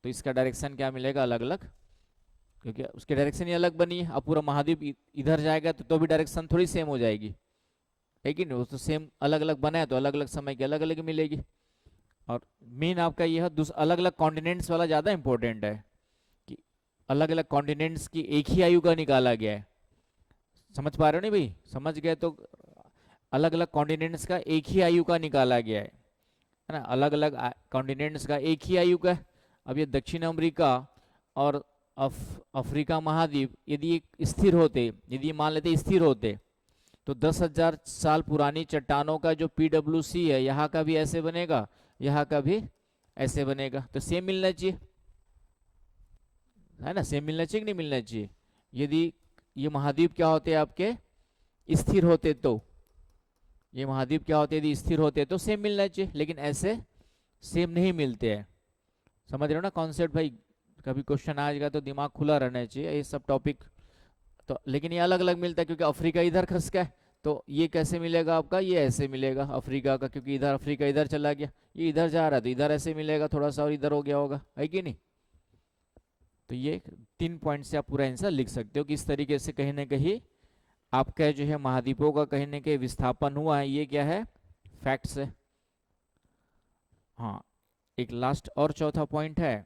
S1: तो इसका डायरेक्शन क्या मिलेगा? अलग अलग, क्योंकि उसकी डायरेक्शन ही अलग बनी है। अब पूरा महाद्वीप इधर जाएगा तो भी डायरेक्शन थोड़ी सेम हो जाएगी, है कि नहीं? वो तो सेम अलग अलग बना है तो अलग अलग समय की अलग अलग मिलेगी। और मेन आपका यह अलग अलग कॉन्टिनेंट्स वाला ज़्यादा इंपॉर्टेंट है कि अलग अलग कॉन्टिनेंट्स की एक ही आयु का निकाला गया है। समझ पा रहे हो नहीं भाई? समझ गए तो अलग अलग कॉन्टिनेंट्स का एक ही आयु का निकाला गया है ना? अलग अलग कॉन्टिनेंट्स का एक ही आयु का है। अब ये दक्षिण अमेरिका और अफ्रीका महाद्वीप यदि स्थिर होते, यदि मान लेते स्थिर होते, तो 10,000 साल पुरानी चट्टानों का जो पीडब्ल्यूसी है, यहाँ का भी ऐसे बनेगा, यहाँ का भी ऐसे बनेगा, तो सेम मिलना चाहिए, है ना? सेम मिलना चाहिए कि नहीं मिलना चाहिए? यदि ये महाद्वीप क्या होते आपके स्थिर होते, तो ये महाद्वीप क्या होते यदि स्थिर होते तो सेम मिलना चाहिए, लेकिन ऐसे सेम नहीं मिलते हैं। समझ रहे हो ना कॉन्सेप्ट भाई? कभी क्वेश्चन आएगा तो दिमाग खुला रहना चाहिए ये सब टॉपिक। तो लेकिन ये अलग अलग मिलता है, क्योंकि अफ्रीका इधर खसका है, तो ये कैसे मिलेगा आपका? ये ऐसे मिलेगा अफ्रीका का, क्योंकि इधर अफ्रीका इधर चला गया, ये इधर जा रहा है तो इधर ऐसे मिलेगा, थोड़ा सा और इधर हो गया होगा, है कि नहीं? तो ये 3 पॉइंट से आप पूरा आंसर लिख सकते हो कि इस तरीके से कहीं ना कहीं आपका जो है महाद्वीपों का कहीं ना कहीं विस्थापन हुआ है। ये क्या है? फैक्ट्स है। हाँ, एक लास्ट और चौथा पॉइंट है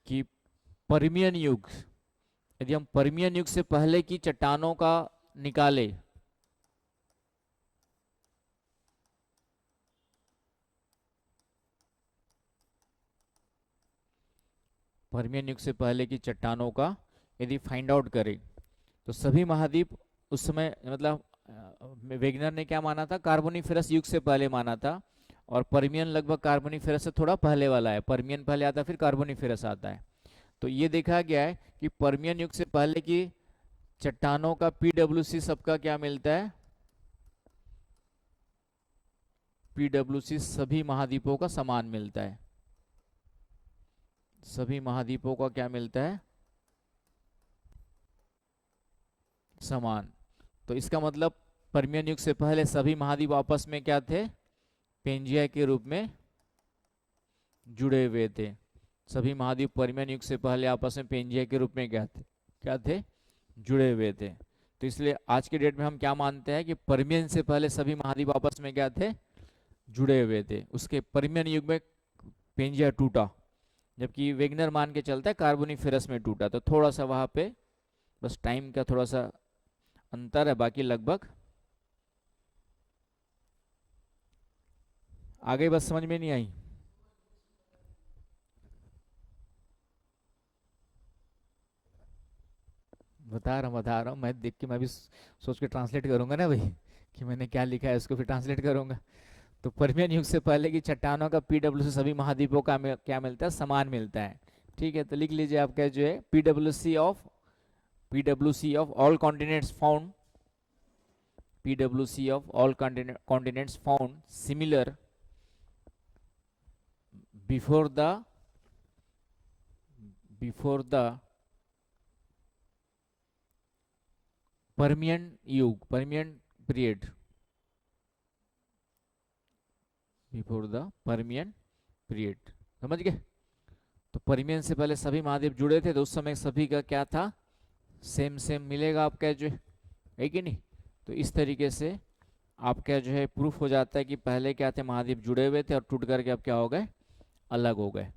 S1: कि पर्मियन युग, यदि हम पर्मियन युग से पहले की चट्टानों का निकाले, पर्मियन युग से पहले की चट्टानों का यदि फाइंड आउट करें, तो सभी महाद्वीप उस समय, मतलब वेगनर ने क्या माना था, कार्बोनिफेरस युग से पहले माना था, और पर्मियन लगभग कार्बोनिफेरस से थोड़ा पहले वाला है। पर्मियन पहले आता है, फिर कार्बोनिफेरस आता है। तो ये देखा गया है कि पर्मियन युग से पहले की चट्टानों का पीडब्ल्यूसी सबका क्या मिलता है, पीडब्ल्यूसी सभी महाद्वीपों का समान मिलता है। सभी महाद्वीपों का क्या मिलता है, समान। तो इसका मतलब पर्मियन युग से पहले सभी महाद्वीप आपस में क्या थे, पेंजिया के रूप में जुड़े हुए थे। सभी महाद्वीप पर्मियन युग से पहले आपस में पेंजिया के रूप में क्या थे, जुड़े हुए थे। तो इसलिए आज के डेट में हम क्या मानते हैं कि पर्मियन से पहले सभी महाद्वीप आपस में क्या थे, जुड़े हुए थे। उसके पर्मियन युग में पेंजिया टूटा, जबकि वेगनर मान के चलता है कार्बोनिफेरस में टूटा। तो थोड़ा सा वहां पे बस टाइम का थोड़ा सा अंतर है, बाकी लगभग आगे बस समझ में नहीं आई। बता रहा हूँ, मैं देख के मैं भी सोच के ट्रांसलेट करूंगा ना भाई, कि मैंने क्या लिखा है उसको फिर ट्रांसलेट करूंगा। तो पर्मियन युग से पहले की चट्टानों का पीडब्ल्यू से सभी महाद्वीपों का क्या मिलता है, समान मिलता है। ठीक है, तो लिख लीजिए आपका जो है PWC of all continents found, PWC of all continents found similar before the before the Permian युग, Permian period, before the Permian period. समझ गए। तो पर्मियन से पहले सभी महाद्वीप जुड़े थे, तो उस समय सभी का क्या था, सेम सेम मिलेगा आपका जो है कि नहीं। तो इस तरीके से आपका जो है प्रूफ हो जाता है कि पहले क्या थे, महाद्वीप जुड़े हुए थे और टूट करके अब क्या हो गए, अलग हो गए।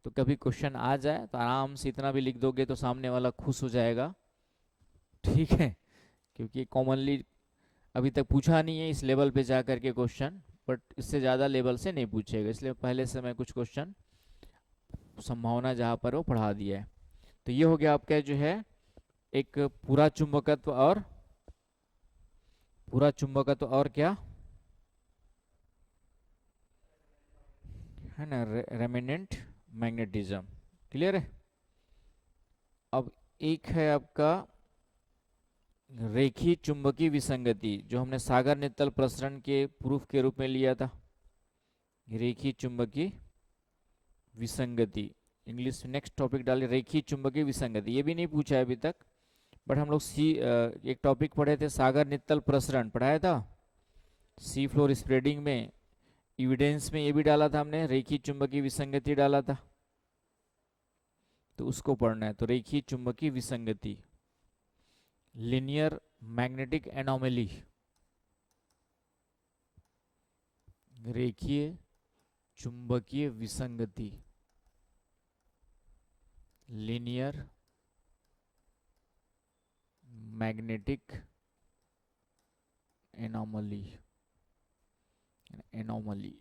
S1: तो कभी क्वेश्चन आ जाए तो आराम से इतना भी लिख दोगे तो सामने वाला खुश हो जाएगा। ठीक है, क्योंकि कॉमनली अभी तक पूछा नहीं है इस लेवल पे जा करके क्वेश्चन, बट इससे ज़्यादा लेवल से नहीं पूछेगा, इसलिए पहले से मैं कुछ क्वेश्चन संभावना जहाँ पर वो पढ़ा दिया है। तो ये हो गया आपका जो है एक पूरा चुंबकत्व और क्या है ना, रेमिनेंट मैग्नेटिज्म। क्लियर है। अब एक है आपका रेखीय चुंबकीय विसंगति, जो हमने सागर नित्तल प्रसरण के प्रूफ के रूप में लिया था। रेखीय चुंबकीय विसंगति, इंग्लिश नेक्स्ट टॉपिक डाले रेखीय चुंबकीय विसंगति, ये भी नहीं पूछा है अभी तक। बट हम लोग एक टॉपिक पढ़े थे सागर नित्तल प्रसरण, पढ़ाया था सी फ्लोर स्प्रेडिंग में, एविडेंस में ये भी डाला था हमने, रेखीय चुंबकीय विसंगति डाला था। तो उसको पढ़ना है। तो रेखीय चुंबकीय विसंगति, लिनियर मैग्नेटिक एनोमली, रेखीय चुंबकीय विसंगति, लिनियर मैग्नेटिक एनोमली,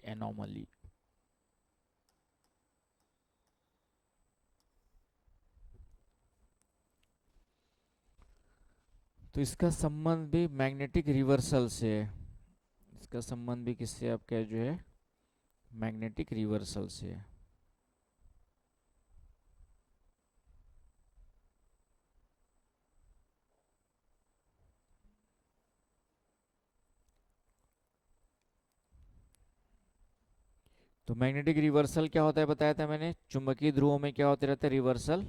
S1: एनोमली। तो इसका संबंध भी मैग्नेटिक रिवर्सल से है। इसका संबंध भी किससे आपका जो है, मैग्नेटिक रिवर्सल से है। तो मैग्नेटिक रिवर्सल क्या होता है बताया था मैंने, चुंबकीय ध्रुवों में क्या होते रहता है, रिवर्सल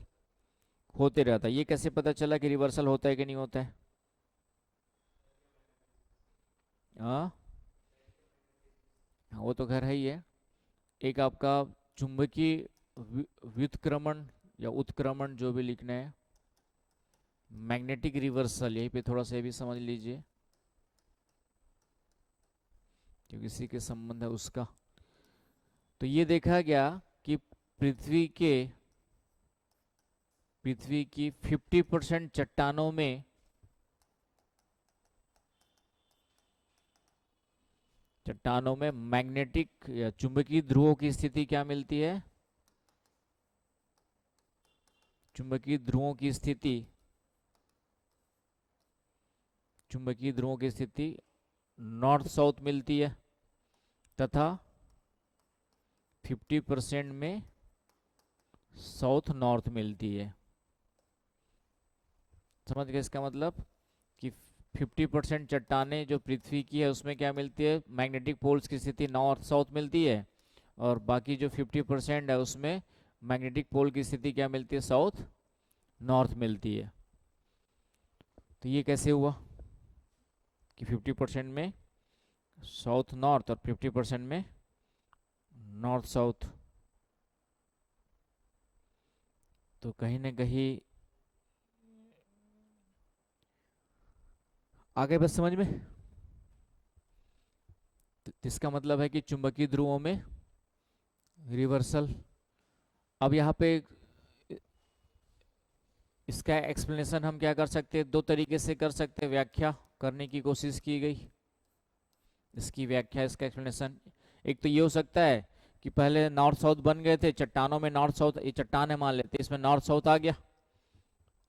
S1: होते रहता है। ये कैसे पता चला कि रिवर्सल होता है कि नहीं होता है, हाँ वो तो खैर है ही है। एक आपका चुंबकीय व्युत्क्रमण या उत्क्रमण जो भी लिखना है, मैग्नेटिक रिवर्सल, यहीं पे थोड़ा सा भी समझ लीजिए क्योंकि इसी के संबंध है उसका। तो ये देखा गया कि पृथ्वी के पृथ्वी की 50% चट्टानों में मैग्नेटिक या चुंबकीय ध्रुवों की स्थिति क्या मिलती है, चुंबकीय ध्रुवों की स्थिति चुंबकीय ध्रुवों की स्थिति नॉर्थ साउथ मिलती है तथा 50% में साउथ नॉर्थ मिलती है। समझ गए इसका मतलब कि 50% चट्टानें जो पृथ्वी की है उसमें क्या मिलती है, मैग्नेटिक पोल्स की स्थिति नॉर्थ साउथ मिलती है, और बाकी जो 50% है उसमें मैग्नेटिक पोल की स्थिति क्या मिलती है, साउथ नॉर्थ मिलती है। तो ये कैसे हुआ कि 50% में साउथ नॉर्थ और 50% में नॉर्थ साउथ। तो कहीं ना कहीं आगे बस समझ में। तो इसका मतलब है कि चुंबकीय ध्रुवों में रिवर्सल। अब यहाँ पे इसका एक्सप्लेनेशन हम क्या कर सकते हैं, दो तरीके से कर सकते हैं, व्याख्या करने की कोशिश की गई। इसकी व्याख्या, इसका एक्सप्लेनेशन एक तो ये हो सकता है कि पहले नॉर्थ साउथ बन गए थे चट्टानों में, नॉर्थ साउथ, ये चट्टान है मान लेते, इसमें नॉर्थ साउथ आ गया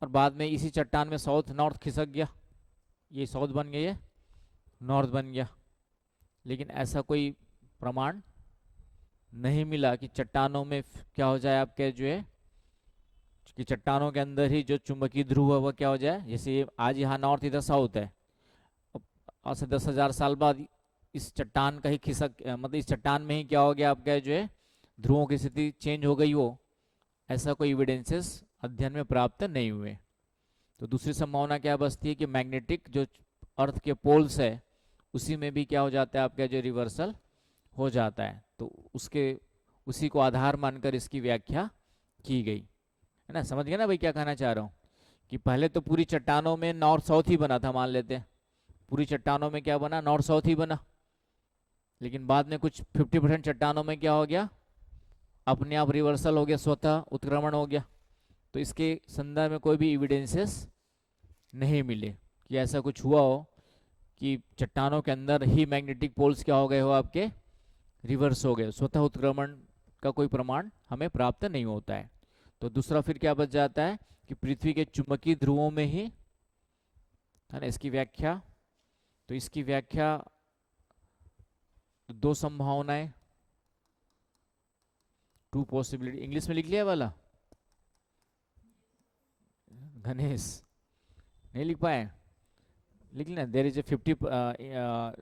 S1: और बाद में इसी चट्टान में साउथ नॉर्थ खिसक गया, ये साउथ बन गया, ये नॉर्थ बन गया। लेकिन ऐसा कोई प्रमाण नहीं मिला कि चट्टानों में क्या हो जाए आपके जो है, कि चट्टानों के अंदर ही जो चुंबकीय ध्रुव है वह क्या हो जाए, जैसे आज यहाँ नॉर्थ इधर साउथ है, आज से 10,000 साल बाद इस चट्टान का ही खिसक, मतलब इस चट्टान में ही क्या हो गया आपका जो है, ध्रुवों की स्थिति चेंज हो गई हो, ऐसा कोई एविडेंसेस अध्ययन में प्राप्त नहीं हुए। तो दूसरी संभावना क्या बचती है कि मैग्नेटिक जो अर्थ के पोल्स है उसी में भी क्या हो जाता है आपका जो रिवर्सल हो जाता है। तो उसी को आधार मानकर इसकी व्याख्या की गई है ना। समझ गए ना भाई क्या कहना चाह रहा हूँ, कि पहले तो पूरी चट्टानों में नॉर्थ साउथ ही बना था, मान लेते हैं पूरी चट्टानों में क्या बना, नॉर्थ साउथ ही बना, लेकिन बाद में कुछ 50% चट्टानों में क्या हो गया, अपने आप रिवर्सल हो गया, स्वतः उत्क्रमण हो गया। तो इसके संदर्भ में कोई भी एविडेंसेस नहीं मिले कि ऐसा कुछ हुआ हो कि चट्टानों के अंदर ही मैग्नेटिक पोल्स क्या हो गए हो आपके, रिवर्स हो गए, स्वतः उत्क्रमण का कोई प्रमाण हमें प्राप्त नहीं होता है। तो दूसरा फिर क्या बच जाता है कि पृथ्वी के चुंबकीय ध्रुवों में ही, है ना, इसकी व्याख्या। तो इसकी व्याख्या दो संभावनाएं, टू पॉसिबिलिटी, इंग्लिश में लिख लिया वाला गणेश, नहीं लिख पाए, लिख लेना। देर इज ए 50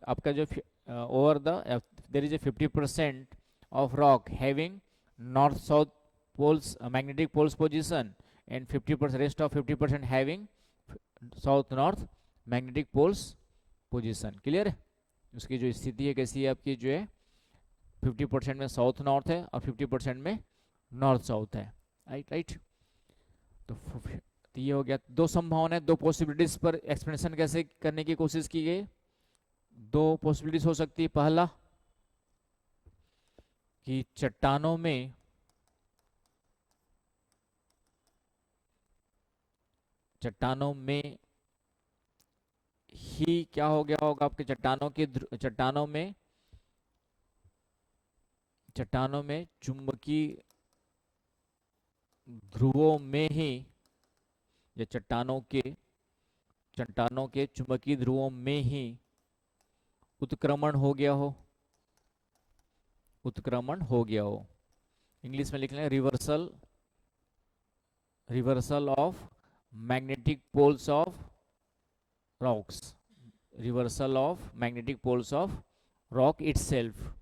S1: आपका जो over the there is a 50% of rock having north south poles, magnetic poles position, and 50% rest of 50% having south north magnetic poles position. Clear है, उसकी जो स्थिति है कैसी है आपकी जो है, 50% में साउथ नॉर्थ है और 50% में नॉर्थ साउथ है। Right right. तो ये हो गया, दो संभावनाएं, दो पॉसिबिलिटीज पर एक्सप्लेनेशन कैसे करने की कोशिश की गई। दो पॉसिबिलिटीज हो सकती है, पहला कि चट्टानों में ही क्या हो गया होगा आपके चट्टानों में चुंबकीय ध्रुवों में ही, या चट्टानों के चुंबकीय ध्रुवों में ही उत्क्रमण हो गया हो। इंग्लिश में लिख लें, reversal of magnetic poles of rocks, reversal of magnetic poles of rock itself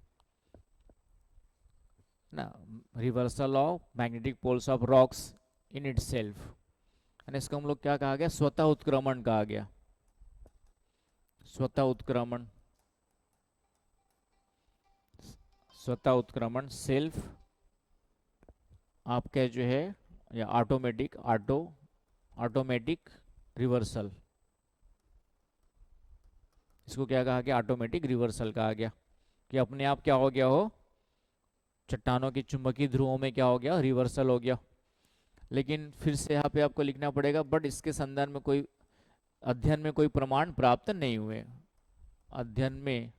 S1: ना, reversal of magnetic poles of rocks in itself, और इसको हम लोग क्या कहा गया, स्वतः उत्क्रमण कहा गया, स्वतः उत्क्रमण सेल्फ आपके जो है, या ऑटोमेटिक रिवर्सल, इसको क्या कहा गया, ऑटोमेटिक रिवर्सल कहा गया, कि अपने आप क्या हो गया हो, चट्टानों के चुंबकीय ध्रुवों में क्या हो गया, रिवर्सल हो गया। लेकिन फिर से यहाँ पे आपको लिखना पड़ेगा, बट इसके संदर्भ में कोई अध्ययन में कोई प्रमाण प्राप्त नहीं हुए, अध्ययन में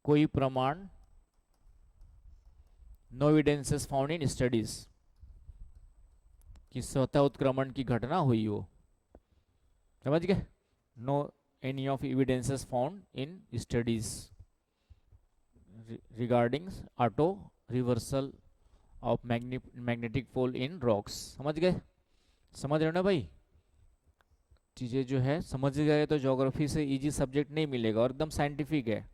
S1: कोई प्रमाण, no evidences found in studies, कि स्वतः उत्क्रमण की घटना हुई हो। समझ गए, no any of evidences found in studies regarding auto reversal of magnetic pole in rocks। समझ गए? समझ रहे हो ना भाई? चीज़ें जो है समझ गए तो ज्योग्राफी से इजी सब्जेक्ट नहीं मिलेगा और एकदम साइंटिफिक है।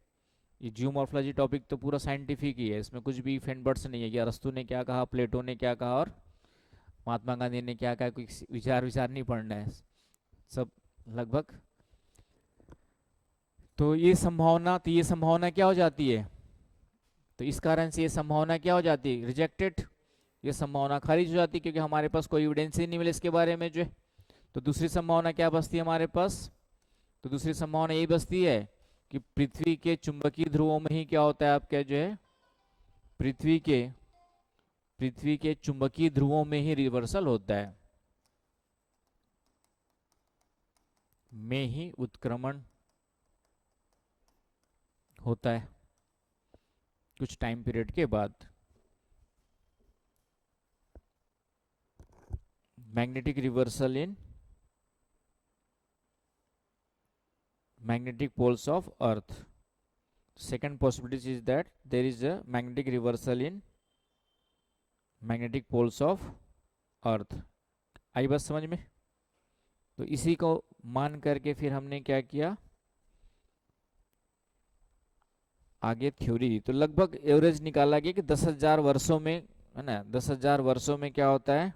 S1: ये जियोमॉर्फोलॉजी टॉपिक तो पूरा साइंटिफिक ही है, इसमें कुछ भी फेन बर्ड्स नहीं है कि अरस्तु ने क्या कहा, प्लेटो ने क्या कहा और महात्मा गांधी ने क्या कहा, कोई विचार विचार नहीं पढ़ना है, सब लगभग। तो ये संभावना क्या हो जाती है, तो इस कारण से ये संभावना क्या हो जाती है, रिजेक्टेड, ये संभावना खारिज हो जाती है क्योंकि हमारे पास कोई एविडेंस ही नहीं मिले इसके बारे में जो है। तो दूसरी संभावना क्या बचती है हमारे पास, तो दूसरी संभावना यही बचती है कि पृथ्वी के चुंबकीय ध्रुवों में ही क्या होता है आपका जो है, पृथ्वी के चुंबकीय ध्रुवों में ही रिवर्सल होता है, में ही उत्क्रमण होता है कुछ टाइम पीरियड के बाद। Magnetic reversal in magnetic poles of earth, second possibility is that there is a magnetic reversal in magnetic poles of earth। आई बात समझ में? तो इसी को मान करके फिर हमने क्या किया, आगे थ्योरी, तो लगभग एवरेज निकाला गया कि 10,000 वर्षों में, है ना, 10,000 वर्षों में क्या होता है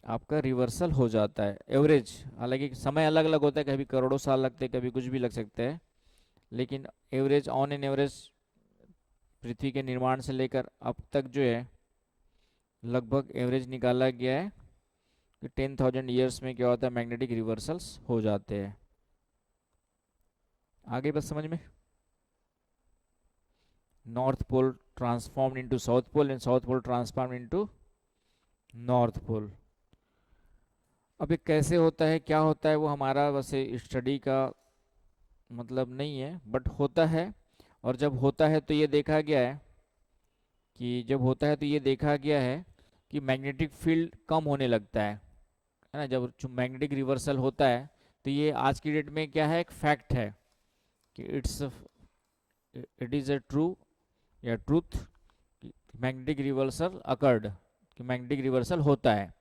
S1: आपका रिवर्सल हो जाता है एवरेज। हालांकि समय अलग अलग होता है, कभी करोड़ों साल लगते हैं, कभी कुछ भी लग सकते हैं, लेकिन एवरेज, ऑन एन एवरेज पृथ्वी के निर्माण से लेकर अब तक जो है लगभग एवरेज निकाला गया है कि 10,000 ईयर्स में क्या होता है, मैग्नेटिक रिवर्सल्स हो जाते हैं। आगे बस समझ में? North pole transformed into south pole and south pole transformed into north pole. अब ये कैसे होता है, क्या होता है, वो हमारा वैसे स्टडी का मतलब नहीं है, बट होता है। और जब होता है तो ये देखा गया है कि मैग्नेटिक फील्ड कम होने लगता है ना, जब मैग्नेटिक रिवर्सल होता है। तो ये आज की डेट में क्या है, एक फैक्ट है कि इट इज़ अ ट्रू या ट्रूथ, मैग्नेटिक रिवर्सल अकर्ड, कि मैग्नेटिक रिवर्सल होता है।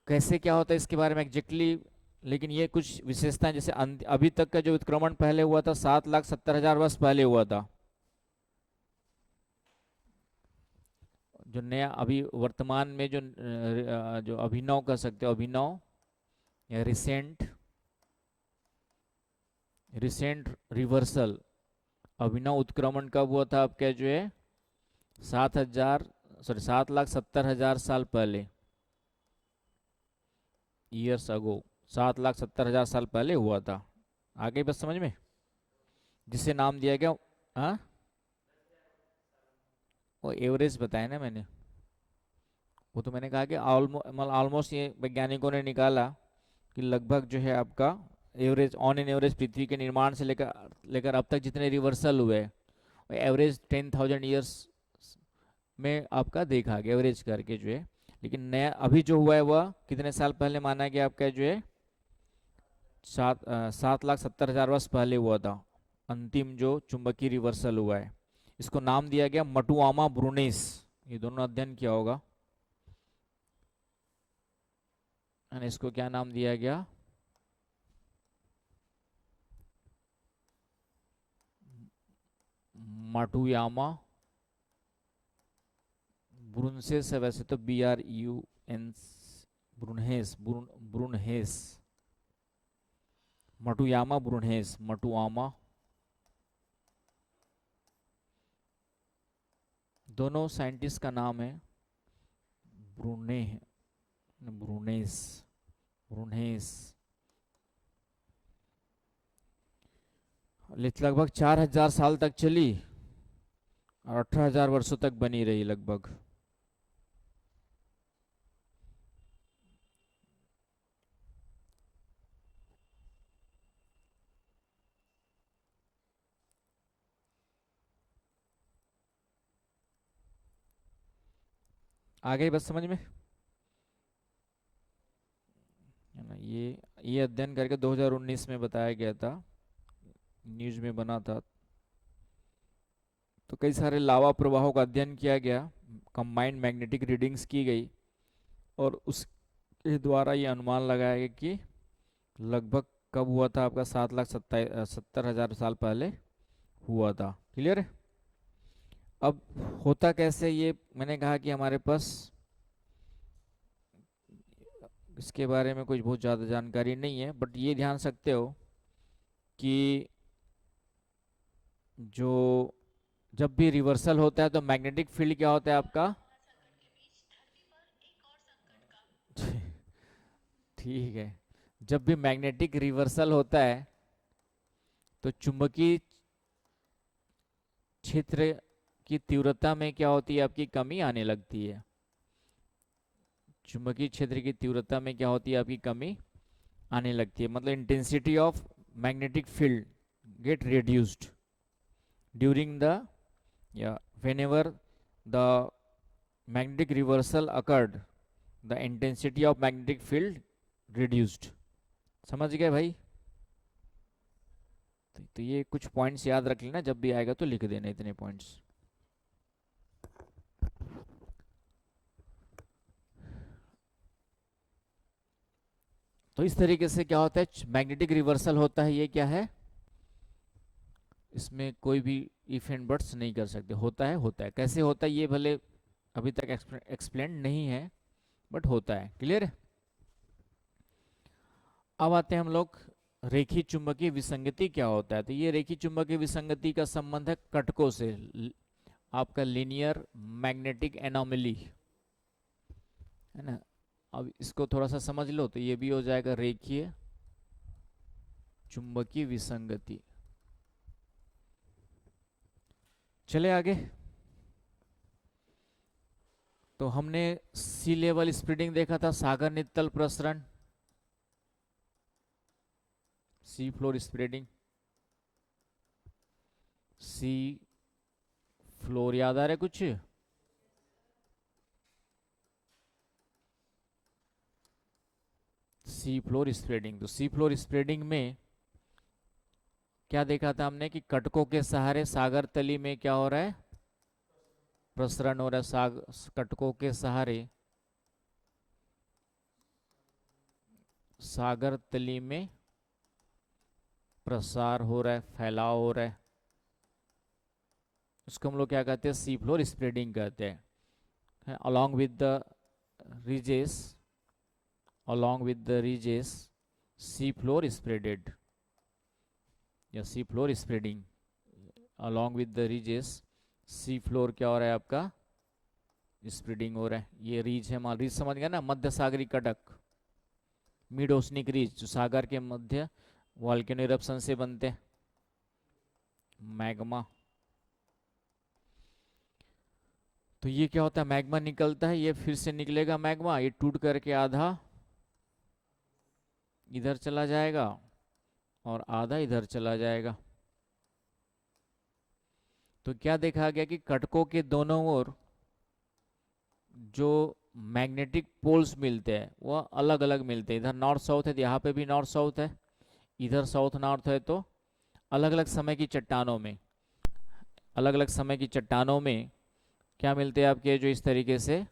S1: कैसे क्या होता है इसके बारे में एग्जैक्टली, लेकिन ये कुछ विशेषताएं, जैसे अभी तक का जो उत्क्रमण पहले हुआ था 7,70,000 वर्ष पहले हुआ था, जो नया अभी वर्तमान में जो अभिनव कह सकते हो, अभिनव या रिसेंट रिवर्सल, अभिनव उत्क्रमण कब हुआ था आपका जो है 7,70,000 साल पहले, ईयर्स अगो, 7,70,000 साल पहले हुआ था। आगे बस समझ में, जिसे नाम दिया गया, हाँ वो एवरेज बताया ना मैंने, वो तो मैंने कहा कि ऑलमोस्ट ये वैज्ञानिकों ने निकाला कि लगभग जो है आपका एवरेज, ऑन एन एवरेज पृथ्वी के निर्माण से लेकर अब तक जितने रिवर्सल हुए, एवरेज 10,000 ईयर्स में आपका देखा गया एवरेज करके जो है। लेकिन नया अभी जो हुआ है वह कितने साल पहले माना गया आपका जो है, 7,70,000 वर्ष पहले हुआ था अंतिम जो चुंबकीय रिवर्सल हुआ है। इसको नाम दिया गया मटुआमा ब्रूनेस, ये दोनों अध्ययन किया होगा, इसको क्या नाम दिया गया, माटुयामा ब्रूनसेस है वैसे तो, BRUN, ब्रूनहेस, मटुयामा ब्रूनहेस, मटुआमा, दोनों साइंटिस्ट का नाम है ब्रूने, ब्रूनेस, ब्रूनहेस। लगभग 4,000 साल तक चली और 18,000 वर्षों तक बनी रही लगभग। आगे बस समझ में है ना, ये अध्ययन करके 2019 में बताया गया था, न्यूज में बना था। तो कई सारे लावा प्रवाहों का अध्ययन किया गया, कंबाइंड मैग्नेटिक रीडिंग्स की गई, और उसके द्वारा ये अनुमान लगाया गया कि लगभग कब हुआ था आपका 7,70,000 साल पहले हुआ था। क्लियर है? अब होता कैसे, ये मैंने कहा कि हमारे पास इसके बारे में कुछ बहुत ज़्यादा जानकारी नहीं है, बट ये ध्यान सकते हो कि जो जब भी रिवर्सल होता है तो मैग्नेटिक फील्ड क्या होता है आपका। ठीक है। जब भी मैग्नेटिक रिवर्सल होता है तो चुंबकीय क्षेत्र की तीव्रता में क्या होती है, आपकी कमी आने लगती है। चुंबकीय क्षेत्र की तीव्रता में क्या होती है, आपकी कमी आने लगती है। मतलब intensity of magnetic field gate reduced during the या whenever the magnetic reversal occurred, the intensity of magnetic field reduced। समझ गए भाई? तो ये कुछ पॉइंट्स याद रख लेना, जब भी आएगा तो लिख देना इतने पॉइंट्स। तो इस तरीके से क्या होता है, मैग्नेटिक रिवर्सल होता है। ये क्या है, इसमें कोई भी इफ एंड बट्स नहीं कर सकते। होता है, होता है। कैसे होता है ये भले अभी तक एक्सप्लेन नहीं है, बट होता है। क्लियर है? अब आते हैं हम लोग रेखी चुंबकीय विसंगति क्या होता है। तो ये रेखी चुंबकीय विसंगति का संबंध है कटकों से, आपका लीनियर मैग्नेटिक एनोमली है ना। अब इसको थोड़ा सा समझ लो तो ये भी हो जाएगा रेखीय चुंबकीय विसंगति। चले आगे। तो हमने सी लेवल स्प्रेडिंग देखा था, सागर नित्तल प्रसरण, सी फ्लोर स्प्रेडिंग। सी फ्लोर याद आ रहा है कुछ? सी फ्लोर स्प्रेडिंग। तो सी फ्लोर स्प्रेडिंग में क्या देखा था हमने कि कटकों के सहारे सागर तली में क्या हो रहा है, प्रसरण हो रहा है। कटकों के सहारे सागर तली में प्रसार हो रहा है, फैलाव हो रहा है। उसको हम लोग क्या कहते हैं, सी फ्लोर स्प्रेडिंग कहते हैं। Along with the ridges, along with the ridges sea floor spreaded, या sea floor spreading along with the ridges. Sea floor क्या हो रहा है आपका, स्प्रेडिंग हो रहा है। ये रीज है, मान रीज समझ गया ना, मध्य सागरी कटक, मिड ओशनिक रीज, जो सागर के मध्य वॉल्केनो इरप्शन से बनते हैं, मैग्मा। तो ये क्या होता है, मैग्मा निकलता है, ये फिर से निकलेगा मैग्मा, ये टूट करके आधा इधर चला जाएगा और आधा इधर चला जाएगा। तो क्या देखा गया कि कटकों के दोनों ओर जो मैग्नेटिक पोल्स मिलते हैं वो अलग अलग मिलते हैं। इधर नॉर्थ साउथ है तो यहाँ पे भी नॉर्थ साउथ है, इधर साउथ नॉर्थ है। तो अलग अलग समय की चट्टानों में, अलग अलग समय की चट्टानों में क्या मिलते हैं आपके, जो इस तरीके से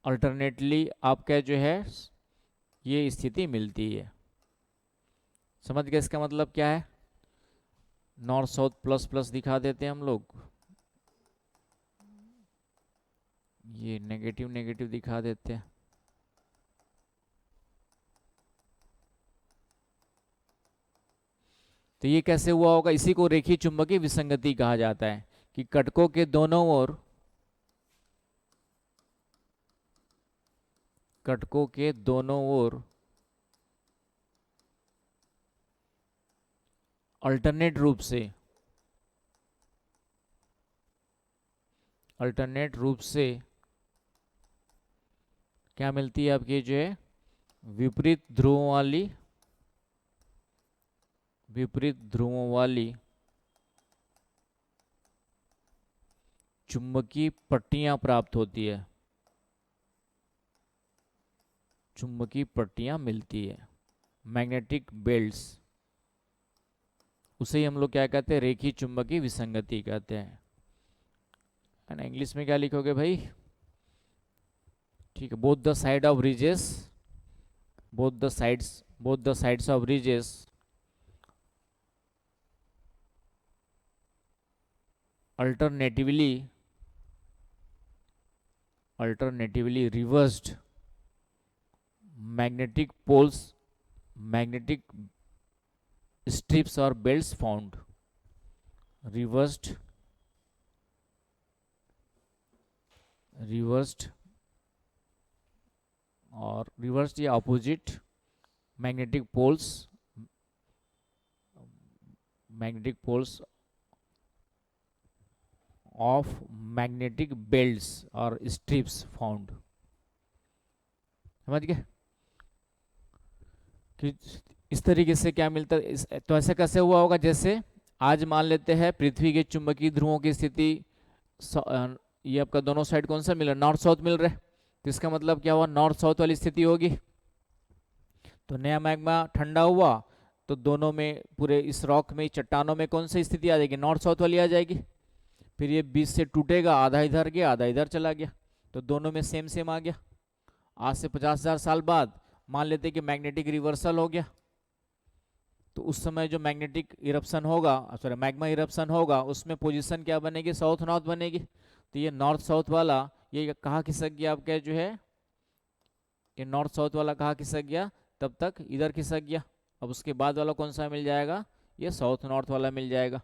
S1: अल्टरनेटली आपका जो है ये स्थिति मिलती है। समझ गए इसका मतलब क्या है? नॉर्थ साउथ प्लस प्लस दिखा देते हैं हम लोग, ये नेगेटिव नेगेटिव दिखा देते हैं। तो ये कैसे हुआ होगा, इसी को रेखीय चुंबकीय विसंगति कहा जाता है कि कटकों के दोनों ओर, कटकों के दोनों ओर अल्टरनेट रूप से, अल्टरनेट रूप से क्या मिलती है आपकी, जो है विपरीत ध्रुवों वाली, विपरीत ध्रुवों वाली चुंबकीय पट्टियां प्राप्त होती है, चुंबकीय पट्टियां मिलती है, मैग्नेटिक बेल्ट्स, उसे ही हम लोग क्या कहते हैं, रेखीय चुंबकीय विसंगति कहते हैं, है ना। इंग्लिश में क्या लिखोगे भाई? ठीक है, both the side of ridges, both the sides of ridges alternatively reversed magnetic poles, magnetic strips or belts found, reversed or reversed या opposite magnetic poles of magnetic belts or strips found। समझ गए कि इस तरीके से क्या मिलता है। तो ऐसा कैसे हुआ होगा, जैसे आज मान लेते हैं पृथ्वी के चुंबकीय ध्रुवों की स्थिति, ये आपका दोनों साइड कौन सा मिल रहा है, नॉर्थ साउथ मिल रहा है, तो इसका मतलब क्या हुआ, नॉर्थ साउथ वाली स्थिति होगी। तो नया मैग्मा ठंडा हुआ तो दोनों में, पूरे इस रॉक में, चट्टानों में कौन सी स्थिति आ जाएगी, नॉर्थ साउथ वाली आ जाएगी। फिर ये बीच से टूटेगा, आधा इधर गया आधा इधर चला गया, तो दोनों में सेम सेम आ गया। आज से 50,000 साल बाद मान लेते कि मैग्नेटिक रिवर्सल हो गया, तो उस समय जो मैग्नेटिक इरप्शन होगा, सॉरी मैग्मा इरप्शन होगा, उसमें पोजीशन क्या बनेगी, साउथ नॉर्थ बनेगी। तो ये नॉर्थ साउथ वाला, ये कहाँ खिसक गया आपका जो है, ये नॉर्थ साउथ वाला कहाँ खिसक गया, तब तक इधर खिसक गया। अब उसके बाद वाला कौन सा मिल जाएगा, ये साउथ नॉर्थ वाला मिल जाएगा।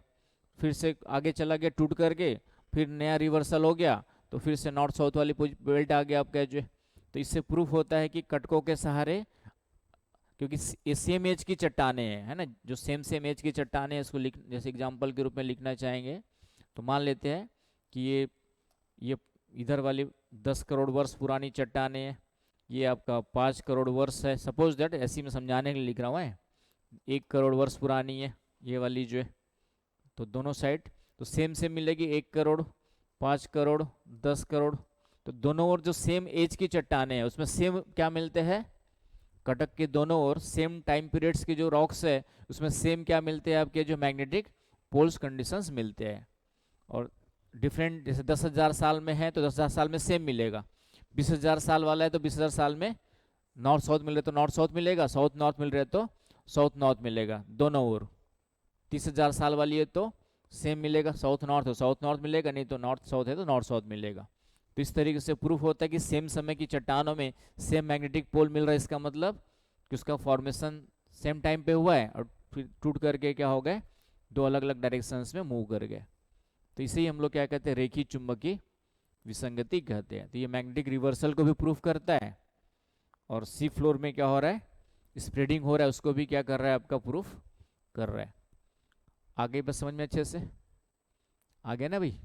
S1: फिर से आगे चला गया टूट करके, फिर नया रिवर्सल हो गया, तो फिर से नॉर्थ साउथ वाली बेल्ट आ गया आपका जो है। तो इससे प्रूफ होता है कि कटकों के सहारे, क्योंकि ये सेम एज की चट्टाने हैं, है ना, जो सेम एज की चट्टाने हैं, इसको लिख, जैसे एग्जांपल के रूप में लिखना चाहेंगे तो मान लेते हैं कि ये इधर वाली 10 करोड़ वर्ष पुरानी चट्टाने हैं, ये आपका 5 करोड़ वर्ष है, सपोज दैट, ऐसी में समझाने के लिए लिख रहा हूँ, 1 करोड़ वर्ष पुरानी है ये वाली जो है। तो दोनों साइड तो सेम मिलेगी, 1 करोड़, 5 करोड़, 10 करोड़, तो दोनों ओर जो सेम एज की चट्टाने हैं उसमें सेम क्या मिलते हैं, कटक के दोनों ओर सेम टाइम पीरियड्स के जो रॉक्स है उसमें सेम क्या मिलते हैं, आपके जो मैग्नेटिक पोल्स कंडीशंस मिलते हैं। और डिफरेंट, जैसे 10,000 साल में है तो 10,000 साल में सेम मिलेगा, 20,000 साल वाला है तो 20,000 साल में नॉर्थ साउथ मिल रहे तो नॉर्थ साउथ मिलेगा, साउथ नॉर्थ मिल रहे तो साउथ नॉर्थ मिलेगा दोनों ओर। 30,000 साल वाली है तो सेम मिलेगा, साउथ नॉर्थ हो साउथ नॉर्थ मिलेगा, नहीं तो नॉर्थ साउथ है तो नॉर्थ साउथ मिलेगा। तो इस तरीके से प्रूफ होता है कि सेम समय की चट्टानों में सेम मैग्नेटिक पोल मिल रहा है, इसका मतलब कि उसका फॉर्मेशन सेम टाइम पे हुआ है और फिर टूट करके क्या हो गए, दो अलग अलग डायरेक्शंस में मूव कर गए। तो इसे ही हम लोग क्या कहते हैं, रेखीय चुंबकीय विसंगति कहते हैं। तो ये मैग्नेटिक रिवर्सल को भी प्रूफ करता है, और सी फ्लोर में क्या हो रहा है, स्प्रेडिंग हो रहा है, उसको भी क्या कर रहा है, आपका प्रूफ कर रहा है। आगे बस समझ में अच्छे से आ गया ना भाई।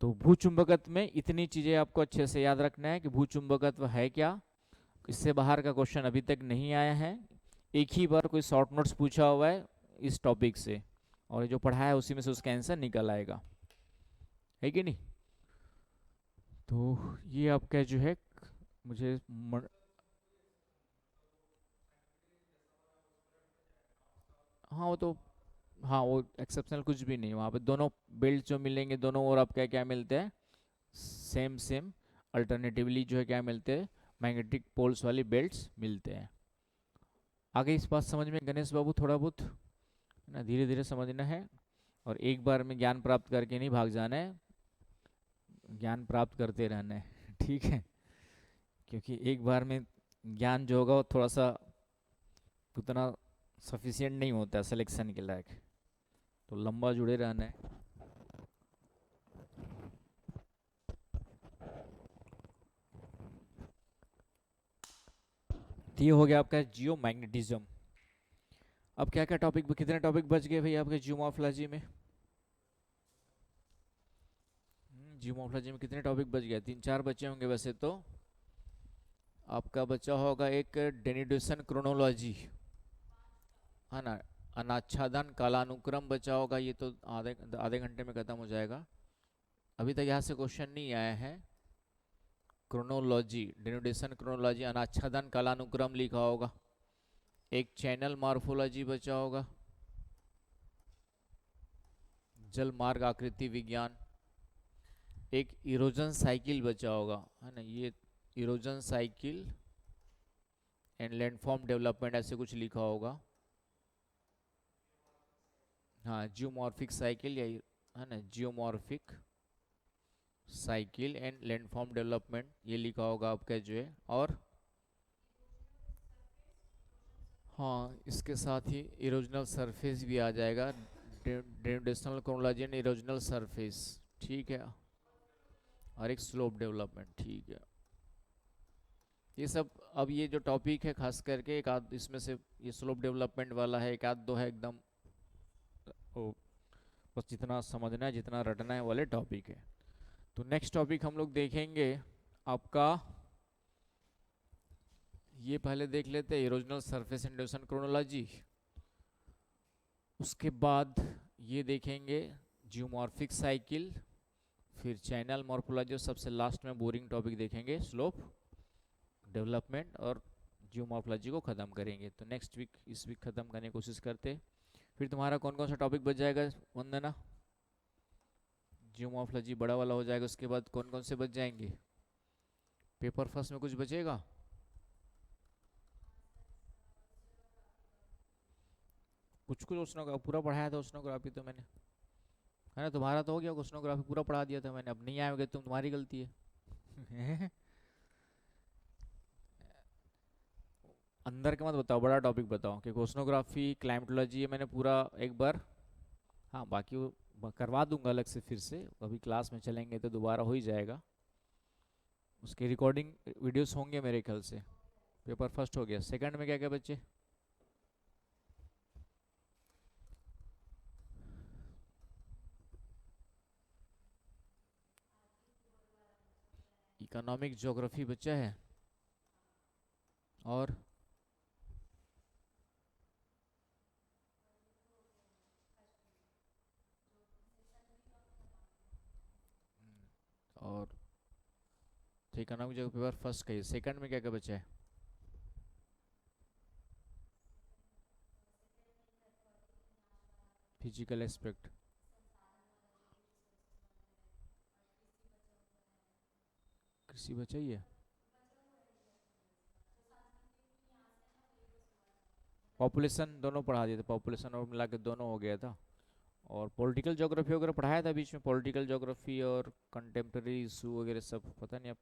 S1: तो भूचुंबकत्व में इतनी चीजें आपको अच्छे से याद रखना है कि भूचुंबकत्व है क्या, इससे बाहर का क्वेश्चन अभी तक नहीं आया है। एक ही बार कोई शॉर्ट नोट्स पूछा हुआ है इस टॉपिक से, और जो पढ़ा है उसी में से उसका आंसर निकल आएगा, है कि नहीं। तो ये आपका जो है, मुझे हाँ वो तो, हाँ वो एक्सेप्शनल कुछ भी नहीं, वहाँ पे दोनों बेल्ट जो मिलेंगे दोनों ओर आपका क्या मिलते हैं, सेम अल्टरनेटिवली जो है क्या मिलते हैं, मैग्नेटिक पोल्स वाली बेल्ट्स मिलते हैं। आगे इस बात समझ में गणेश बाबू थोड़ा बहुत ना, धीरे धीरे समझना है, और एक बार में ज्ञान प्राप्त करके नहीं भाग जाना है, ज्ञान प्राप्त करते रहना है ठीक है, क्योंकि एक बार में ज्ञान जो होगा वो थोड़ा सा उतना सफिशिएंट नहीं होता है सिलेक्शन के लायक, तो लंबा जुड़े रहना है। तो ये हो गया आपका जियो मैग्नेटिज्म। अब क्या क्या टॉपिक, कितने टॉपिक बच गए भाई आपके जियोमॉर्फोलॉजी में, जियोमॉर्फोलॉजी में कितने टॉपिक बच गए, 3-4 बचे होंगे वैसे तो। आपका बचा होगा एक डेनिडेशन क्रोनोलॉजी, है ना, अनाच्छादन कालानुक्रम बचा होगा, ये तो आधे आधे घंटे में खत्म हो जाएगा। अभी तक यहाँ से क्वेश्चन नहीं आया है, क्रोनोलॉजी, डिनोटेशन क्रोनोलॉजी, अनाच्छादन कालानुक्रम लिखा होगा। एक चैनल मॉर्फोलॉजी बचा होगा, जल मार्ग आकृति विज्ञान। एक इरोजन साइकिल बचा होगा, है ना, ये erosion cycle and landform development ऐसे कुछ लिखा होगा। हाँ, जियोमॉर्फिक साइकिल या, है ना, geomorphic cycle and landform development ये लिखा होगा आपका जो है। और हाँ, इसके साथ ही इरोजनल सरफेस भी आ जाएगा, डेनुटेशनल क्रोनोलॉजी एंड इरोजनल सरफेस, ठीक है। और एक स्लोप डेवलपमेंट, ठीक है। ये सब अब ये जो टॉपिक है खास करके एक आध इसमें से ये स्लोप डेवलपमेंट वाला है, एक आध दो है एकदम ओ, बस जितना समझना है जितना रटना है वाले टॉपिक है। तो नेक्स्ट टॉपिक हम लोग देखेंगे आपका, ये पहले देख लेते हैं इरोजनल सरफेस इंड्यूशन क्रोनोलॉजी। उसके बाद ये देखेंगे जियोमॉर्फिक साइकिल, फिर चैनल मॉर्फोलॉजी और सबसे लास्ट में बोरिंग टॉपिक देखेंगे स्लोप डेवलपमेंट, और जियोमॉर्फोलॉजी को ख़त्म करेंगे। तो नेक्स्ट वीक इस वीक ख़त्म करने की कोशिश करते। फिर तुम्हारा कौन कौन सा टॉपिक बच जाएगा वंदना? जियोमॉर्फोलॉजी बड़ा वाला हो जाएगा, उसके बाद कौन कौन से बच जाएंगे? पेपर फर्स्ट में कुछ बचेगा? कुछ कुछ ओशनोग्राफी पूरा पढ़ाया था, ओशनोग्राफी तो मैंने, है ना, तुम्हारा तो हो गया, ओशनोग्राफी पूरा पढ़ा दिया था मैंने। अब नहीं आएगा तुम, तुम्हारी गलती है। अंदर का मत बताओ, बड़ा टॉपिक बताओ, कि ओशनोग्राफी क्लाइमेटोलॉजी ये मैंने पूरा एक बार, हाँ बाकी वो करवा दूंगा अलग से फिर से, अभी क्लास में चलेंगे तो दोबारा हो ही जाएगा। उसके रिकॉर्डिंग वीडियोस होंगे मेरे ख्याल से। पेपर फर्स्ट हो गया, सेकंड में क्या क्या बच्चे? इकोनॉमिक ज्योग्राफी बच्चा है, और और तो इकोनॉमिक ज्योग्राफी पेपर फर्स्ट का ही, सेकंड में क्या क्या बचा है? फिजिकल एस्पेक्ट, कृषि बचा ही है। पॉपुलेशन दोनों पढ़ा दिए थे, पॉपुलेशन और मिला के दोनों हो गया था। और पॉलिटिकल ज्योग्राफी वगैरह पढ़ाया था बीच में, पॉलिटिकल ज्योग्राफी और कंटेम्प्रेरी इशू वगैरह सब, पता नहीं अब